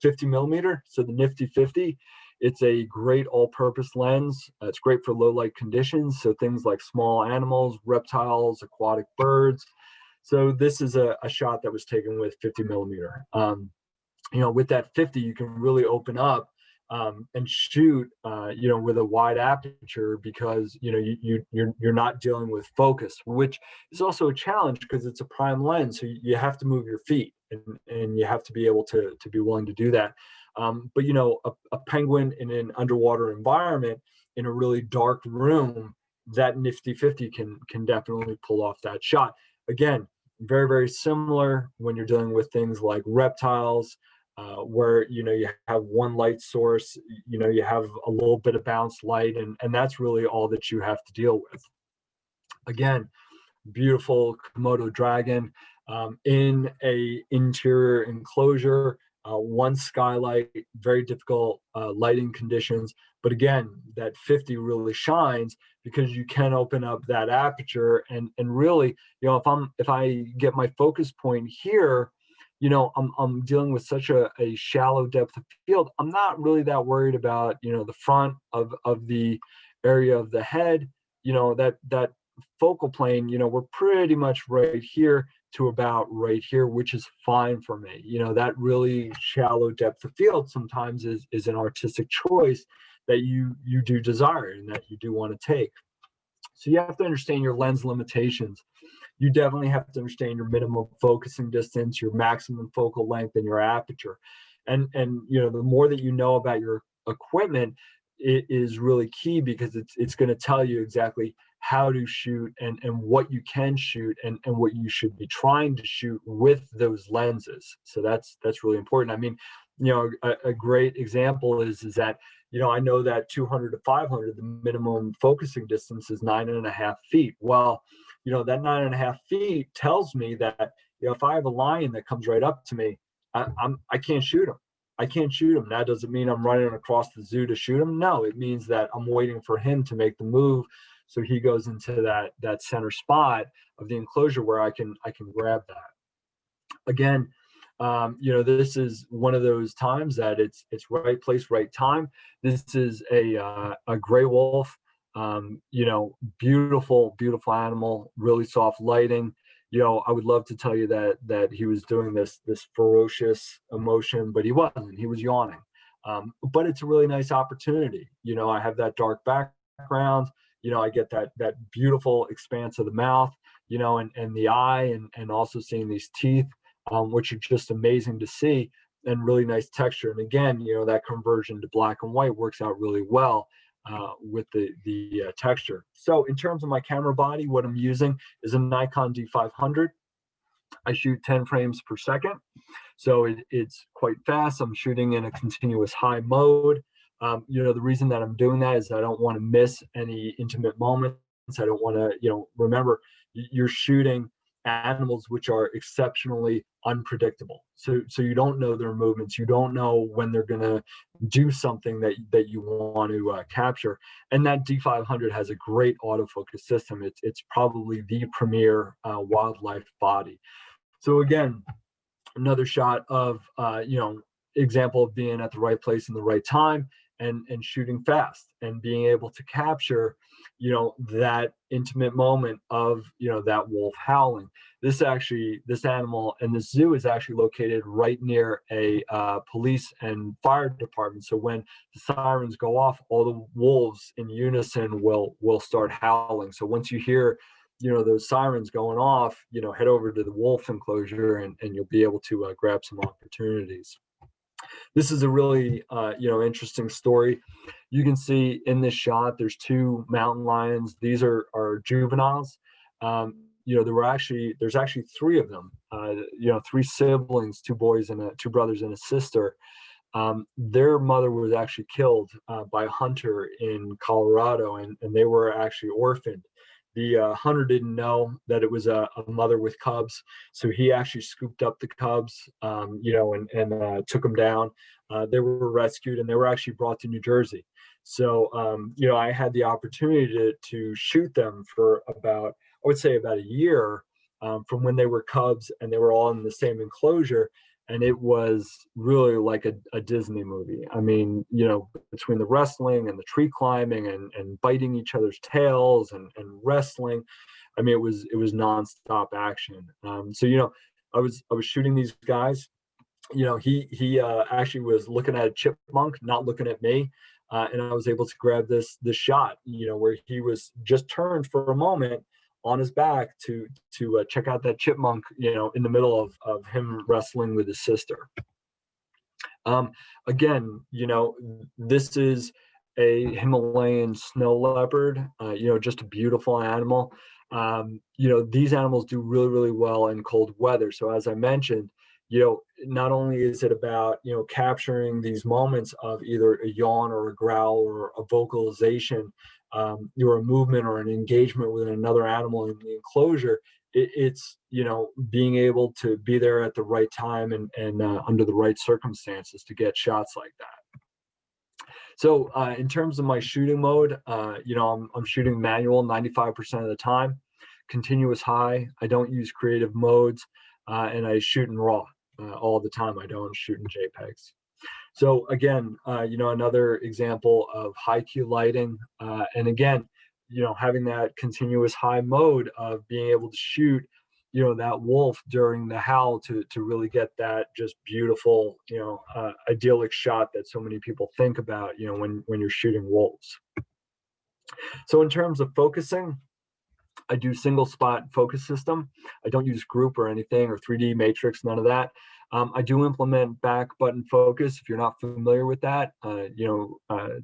50 millimeter, so the Nifty 50. It's a great all-purpose lens. It's great for low light conditions, so things like small animals, reptiles, aquatic birds. So this is a shot that was taken with 50 millimeter. With that 50, you can really open up and shoot, with a wide aperture because you're not dealing with focus, which is also a challenge because it's a prime lens, so you have to move your feet and you have to be able to be willing to do that. But a penguin in an underwater environment in a really dark room, that Nifty 50 can definitely pull off that shot. Again, very, very similar when you're dealing with things like reptiles. Where you have one light source, you have a little bit of bounce light, and that's really all that you have to deal with. Again, beautiful Komodo dragon in a interior enclosure, one skylight, very difficult lighting conditions. But again, that 50 really shines because you can open up that aperture and really, if I get my focus point here, I'm dealing with such a shallow depth of field. I'm not really that worried about, the front of the area of the head, that focal plane, we're pretty much right here to about right here, which is fine for me. That really shallow depth of field sometimes is an artistic choice that you do desire and that you do want to take. So you have to understand your lens limitations. You definitely have to understand your minimum focusing distance, your maximum focal length, and your aperture. And the more that you know about your equipment, it is really key because it's going to tell you exactly how to shoot and what you can shoot and what you should be trying to shoot with those lenses. So that's really important. I mean, a great example is that I know that 200 to 500, the minimum focusing distance is 9.5 feet. Well, that 9.5 feet tells me that, if I have a lion that comes right up to me, I can't shoot him. I can't shoot him. That doesn't mean I'm running across the zoo to shoot him. No, it means that I'm waiting for him to make the move. So he goes into that center spot of the enclosure where I can grab that. Again, this is one of those times that it's right place, right time. This is a gray wolf. Beautiful, beautiful animal, really soft lighting. I would love to tell you that he was doing this ferocious emotion, but he wasn't. He was yawning. But it's a really nice opportunity. I have that dark background. I get that beautiful expanse of the mouth, and the eye, and also seeing these teeth, which are just amazing to see, and really nice texture. And again, that conversion to black and white works out really well with the texture. So in terms of my camera body, what I'm using is a Nikon D500. I shoot 10 frames per second. So it's quite fast. I'm shooting in a continuous high mode. The reason that I'm doing that is I don't want to miss any intimate moments. I don't want to, remember, you're shooting animals which are exceptionally unpredictable. So you don't know their movements. You don't know when they're going to do something that you want to capture. And that D500 has a great autofocus system. It's probably the premier wildlife body. So again, another shot of, example of being at the right place in the right time. and shooting fast and being able to capture, that intimate moment of, that wolf howling. This animal and the zoo is actually located right near a police and fire department. So when the sirens go off, all the wolves in unison will start howling. So once you hear, those sirens going off, head over to the wolf enclosure and you'll be able to grab some opportunities. This is a really, interesting story. You can see in this shot, there's 2 mountain lions. These are juveniles. There's actually 3 of them, 3 siblings, 2 boys and 2 brothers and a sister. Their mother was actually killed by a hunter in Colorado, and they were actually orphaned. The hunter didn't know that it was a mother with cubs, so he actually scooped up the cubs, and took them down. They were rescued, and they were actually brought to New Jersey. So, I had the opportunity to shoot them for about, I would say, about a year, from when they were cubs, and they were all in the same enclosure. And it was really like a Disney movie. I mean, between the wrestling and the tree climbing and biting each other's tails and wrestling, I mean, it was nonstop action. So, I was shooting these guys. He actually was looking at a chipmunk, not looking at me, and I was able to grab this shot. Where he was just turned for a moment on his back to check out that chipmunk, in the middle of him wrestling with his sister. Again, this is a Himalayan snow leopard, just a beautiful animal. These animals do really, really well in cold weather. So as I mentioned, not only is it about, capturing these moments of either a yawn or a growl or a vocalization, or a movement or an engagement with another animal in the enclosure, it's being able to be there at the right time and under the right circumstances to get shots like that. So in terms of my shooting mode, I'm shooting manual 95% of the time, continuous high. I don't use creative modes, and I shoot in RAW all the time. I don't shoot in JPEGs. So again, another example of high Q lighting, and again, having that continuous high mode of being able to shoot, that wolf during the howl to really get that just beautiful, idyllic shot that so many people think about, when you're shooting wolves. So in terms of focusing, I do single spot focus system. I don't use group or anything or 3D matrix, none of that. I do implement back button focus. If you're not familiar with that,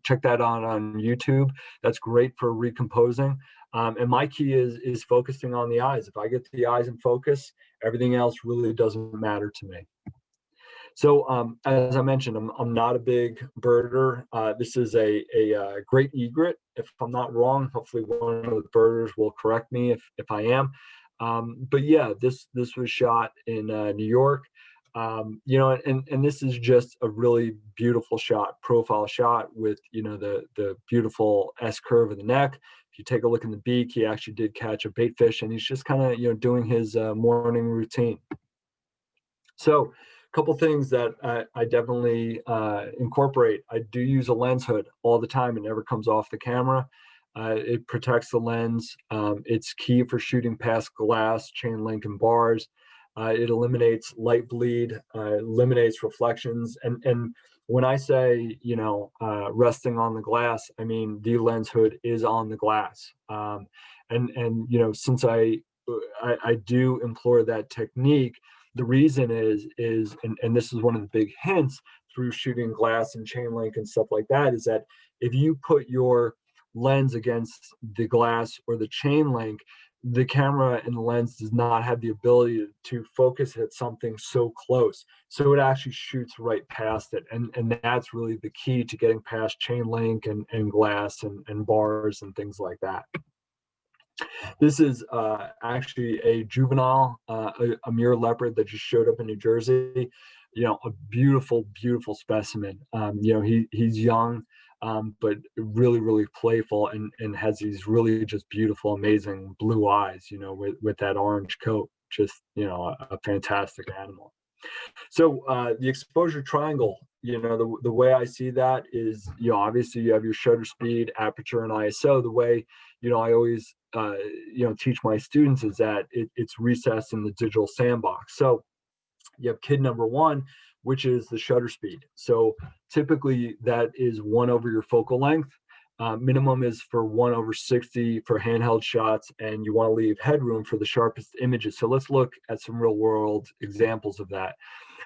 check that out on YouTube. That's great for recomposing. And my key is focusing on the eyes. If I get the eyes in focus, everything else really doesn't matter to me. So as I mentioned, I'm not a big birder. This is a great egret. If I'm not wrong, hopefully one of the birders will correct me if I am. But yeah, this was shot in New York. And this is just a really beautiful shot, profile shot with, the beautiful S curve of the neck. If you take a look in the beak, he actually did catch a bait fish, and he's just kind of, doing his morning routine. So a couple things that I definitely incorporate. I do use a lens hood all the time. It never comes off the camera. It protects the lens. It's key for shooting past glass, chain link, and bars. It eliminates light bleed, eliminates reflections. And when I say, resting on the glass, I mean, the lens hood is on the glass. And since I do employ that technique, the reason is, and this is one of the big hints through shooting glass and chain link and stuff like that, is that if you put your lens against the glass or the chain link, the camera and the lens does not have the ability to focus at something so close. So it actually shoots right past it. And that's really the key to getting past chain link and glass and bars and things like that. This is actually a juvenile, a mule leopard that just showed up in New Jersey. A beautiful, beautiful specimen. He's young, but really, really playful and has these really just beautiful, amazing blue eyes, with that orange coat. Just, a fantastic animal. So the exposure triangle, the way I see that is, obviously you have your shutter speed, aperture, and ISO. The way, I always, teach my students is that it's recessed in the digital sandbox. So you have kid number one, which is the shutter speed. So typically that is 1 over your focal length. Minimum is for 1/60 for handheld shots, and you want to leave headroom for the sharpest images. So let's look at some real world examples of that.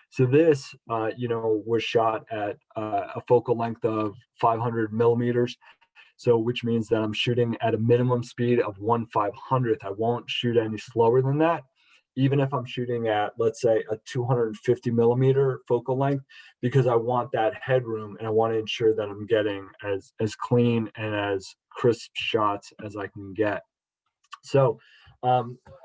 So this, was shot at a focal length of 500 millimeters. So which means that I'm shooting at a minimum speed of 1/500th. I won't shoot any slower than that. Even if I'm shooting at, let's say, a 250 millimeter focal length, because I want that headroom and I want to ensure that I'm getting as clean and as crisp shots as I can get. So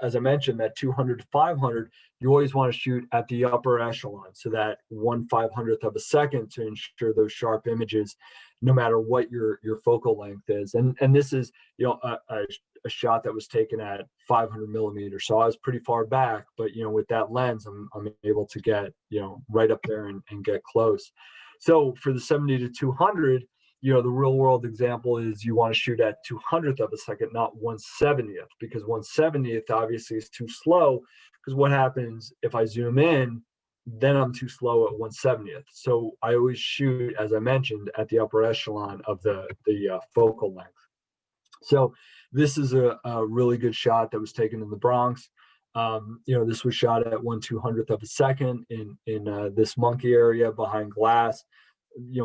as I mentioned, that 200 to 500, you always want to shoot at the upper echelon. So that 1/500th of a second to ensure those sharp images, no matter what your focal length is. And this is, a shot that was taken at 500 millimeters. So I was pretty far back, but, with that lens, I'm able to get, right up there and get close. So for the 70 to 200, the real world example is you want to shoot at 200th of a second, not 1/70th, because 1/70th obviously is too slow. Because what happens if I zoom in, then I'm too slow at 1/70th. So I always shoot, as I mentioned, at the upper echelon of the focal length. So this is a really good shot that was taken in the Bronx. This was shot at 1/200th of a second in this monkey area behind glass.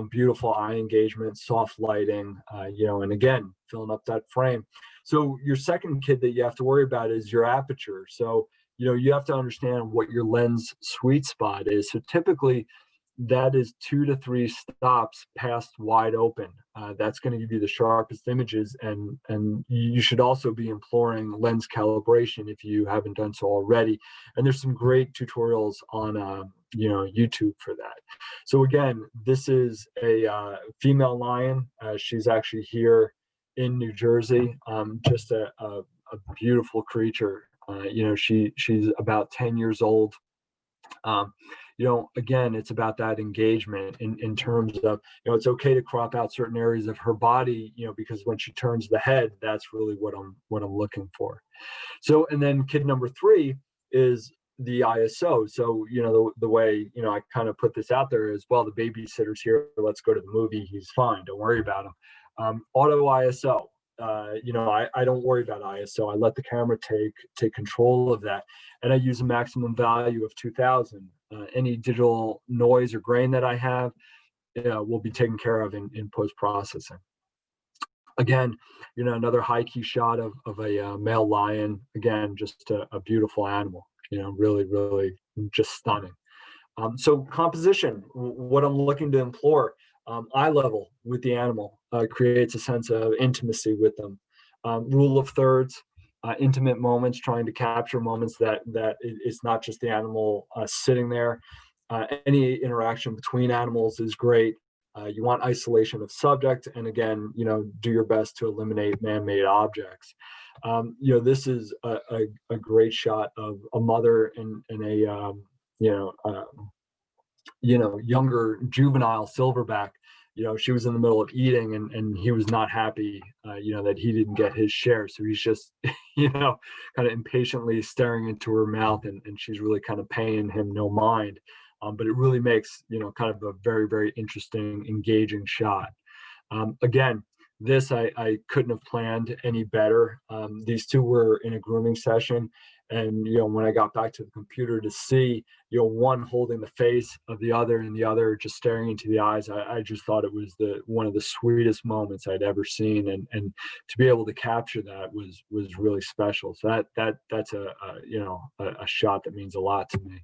Beautiful eye engagement, soft lighting, and again, filling up that frame. So your second kid that you have to worry about is your aperture. So, you have to understand what your lens sweet spot is. So typically that is 2 to 3 stops past wide open. That's going to give you the sharpest images, and you should also be employing lens calibration if you haven't done so already. And there's some great tutorials on YouTube for that. So again, this is a female lion. She's actually here in New Jersey. Just a beautiful creature. She's about 10 years old. Again, it's about that engagement in terms of, it's okay to crop out certain areas of her body, because when she turns the head, that's really what I'm looking for. So, and then kid number 3 is the ISO. So, the way, I kind of put this out there is, well, the babysitter's here, let's go to the movie. He's fine. Don't worry about him. Auto ISO. I don't worry about ISO. I let the camera take control of that, and I use a maximum value of 2000. Any digital noise or grain that I have will be taken care of in post-processing. Again, another high key shot of a male lion. Again, just a beautiful animal. Really, really just stunning. So composition, what I'm looking to employ. Eye level with the animal creates a sense of intimacy with them. Rule of thirds, intimate moments, trying to capture moments that it's not just the animal sitting there. Any interaction between animals is great. You want isolation of subject, and again, do your best to eliminate man-made objects. This is a great shot of a mother and a younger juvenile silverback. She was in the middle of eating, and he was not happy, that he didn't get his share. So he's just, kind of impatiently staring into her mouth, and she's really kind of paying him no mind. But it really makes, kind of a very, very interesting, engaging shot. Again, this I couldn't have planned any better. These two were in a grooming session, and when I got back to the computer to see one holding the face of the other and the other just staring into the eyes, I just thought it was one of the sweetest moments I'd ever seen, and to be able to capture that was really special. So that's a shot that means a lot to me.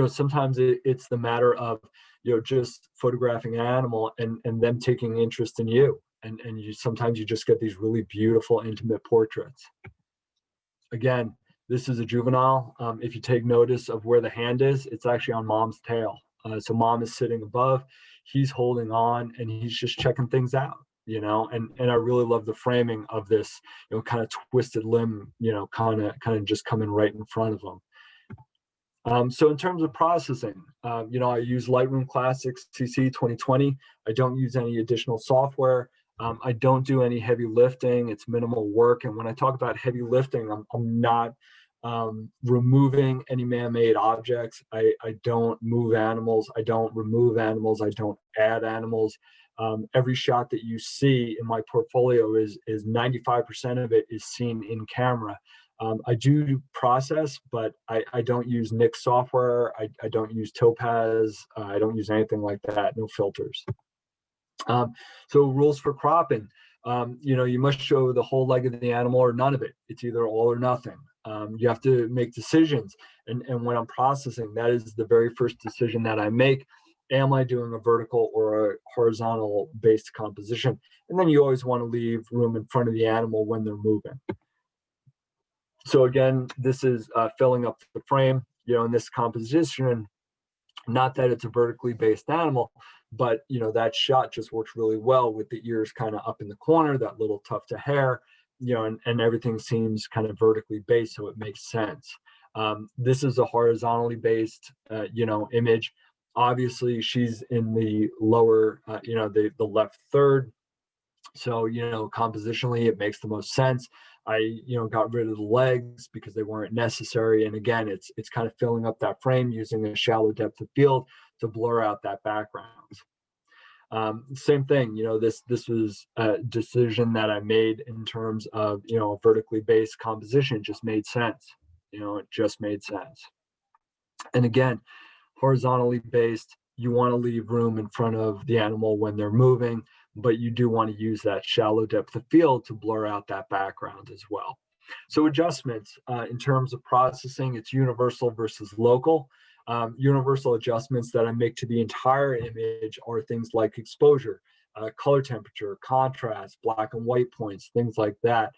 Sometimes it's the matter of just photographing an animal and them taking interest in you, and sometimes you just get these really beautiful intimate portraits. Again, this is a juvenile. If you take notice of where the hand is, it's actually on mom's tail. So mom is sitting above, he's holding on, and he's just checking things out, and I really love the framing of this, kind of twisted limb, kind of just coming right in front of him. So in terms of processing, I use Lightroom Classic CC 2020. I don't use any additional software. I don't do any heavy lifting. It's minimal work. And when I talk about heavy lifting, I'm not removing any man-made objects. I don't move animals. I don't remove animals. I don't add animals. Every shot that you see in my portfolio is 95% of it is seen in camera. I do process, but I don't use Nix software. I don't use Topaz. I don't use anything like that. No filters. So rules for cropping. You must show the whole leg of the animal or none of it. It's either all or nothing. You have to make decisions. And when I'm processing, that is the very first decision that I make. Am I doing a vertical or a horizontal based composition? And then you always want to leave room in front of the animal when they're moving. So again, this is filling up the frame, in this composition. Not that it's a vertically based animal, but that shot just works really well with the ears kind of up in the corner, that little tuft of hair, and everything seems kind of vertically based, so it makes sense. This is a horizontally based, image. Obviously, she's in the lower, the left third. So, compositionally, it makes the most sense. I, got rid of the legs because they weren't necessary. And again, it's kind of filling up that frame using a shallow depth of field to blur out that background. Same thing, this was a decision that I made in terms of, a vertically based composition. It just made sense. It just made sense. And again, horizontally based, you want to leave room in front of the animal when they're moving, but you do want to use that shallow depth of field to blur out that background as well. So adjustments, in terms of processing, it's universal versus local. Universal adjustments that I make to the entire image are things like exposure, color temperature, contrast, black and white points, things like that.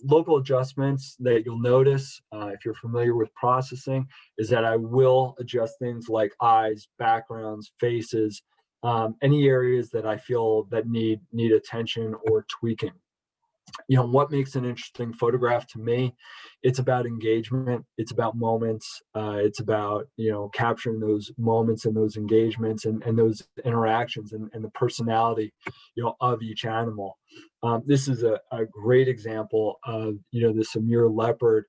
Local adjustments that you'll notice, if you're familiar with processing, is that I will adjust things like eyes, backgrounds, faces, any areas that I feel that need attention or tweaking. What makes an interesting photograph to me? It's about engagement. It's about moments. It's about, capturing those moments and those engagements and those interactions and the personality, of each animal. This is a great example of, the Samir leopard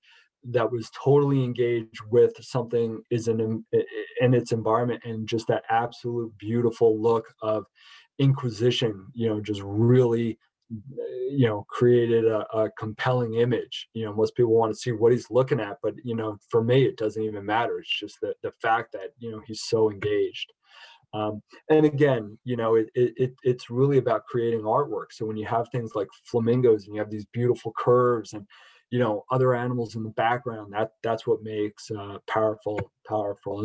that was totally engaged with something in its environment, and just that absolute beautiful look of inquisition, just really created a compelling image. Most people want to see what he's looking at, but for me it doesn't even matter. It's just the fact that he's so engaged. And again, it's really about creating artwork. So when you have things like flamingos and you have these beautiful curves and other animals in the background, that's what makes powerful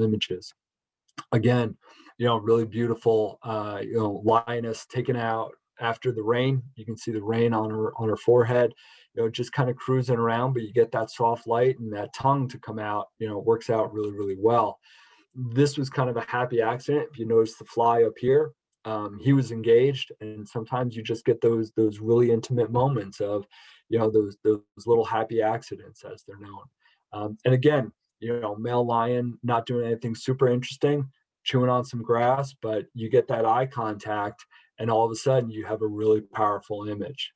images. Again, really beautiful lioness taken out after the rain. You can see the rain on her forehead, just kind of cruising around, but you get that soft light and that tongue to come out, works out really, really well. This was kind of a happy accident. If you notice the fly up here, he was engaged, and sometimes you just get those really intimate moments of, those little happy accidents, as they're known. And again, male lion not doing anything super interesting, chewing on some grass, but you get that eye contact, and all of a sudden you have a really powerful image,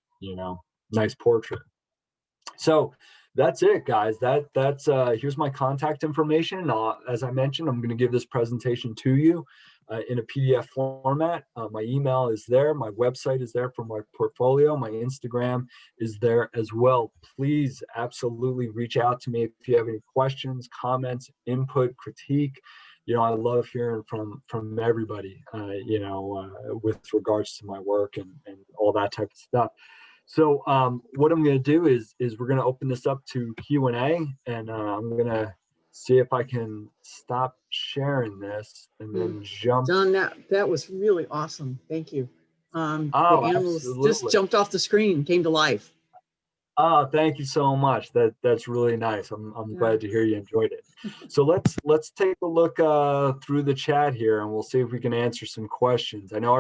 nice portrait. So that's it, guys. That's here's my contact information. As I mentioned, I'm going to give this presentation to you in a PDF format. My email is there. My website is there for my portfolio. My Instagram is there as well. Please absolutely reach out to me if you have any questions, comments, input, critique. I love hearing from everybody, with regards to my work and all that type of stuff. So what I'm going to do is we're going to open this up to Q&A, and I'm going to see if I can stop sharing this and then jump. Don, that was really awesome. Thank you. The animals absolutely. Just jumped off the screen, came to life. Oh, thank you so much. That's really nice. I'm glad to hear you enjoyed it. So let's take a look through the chat here, and we'll see if we can answer some questions. I know our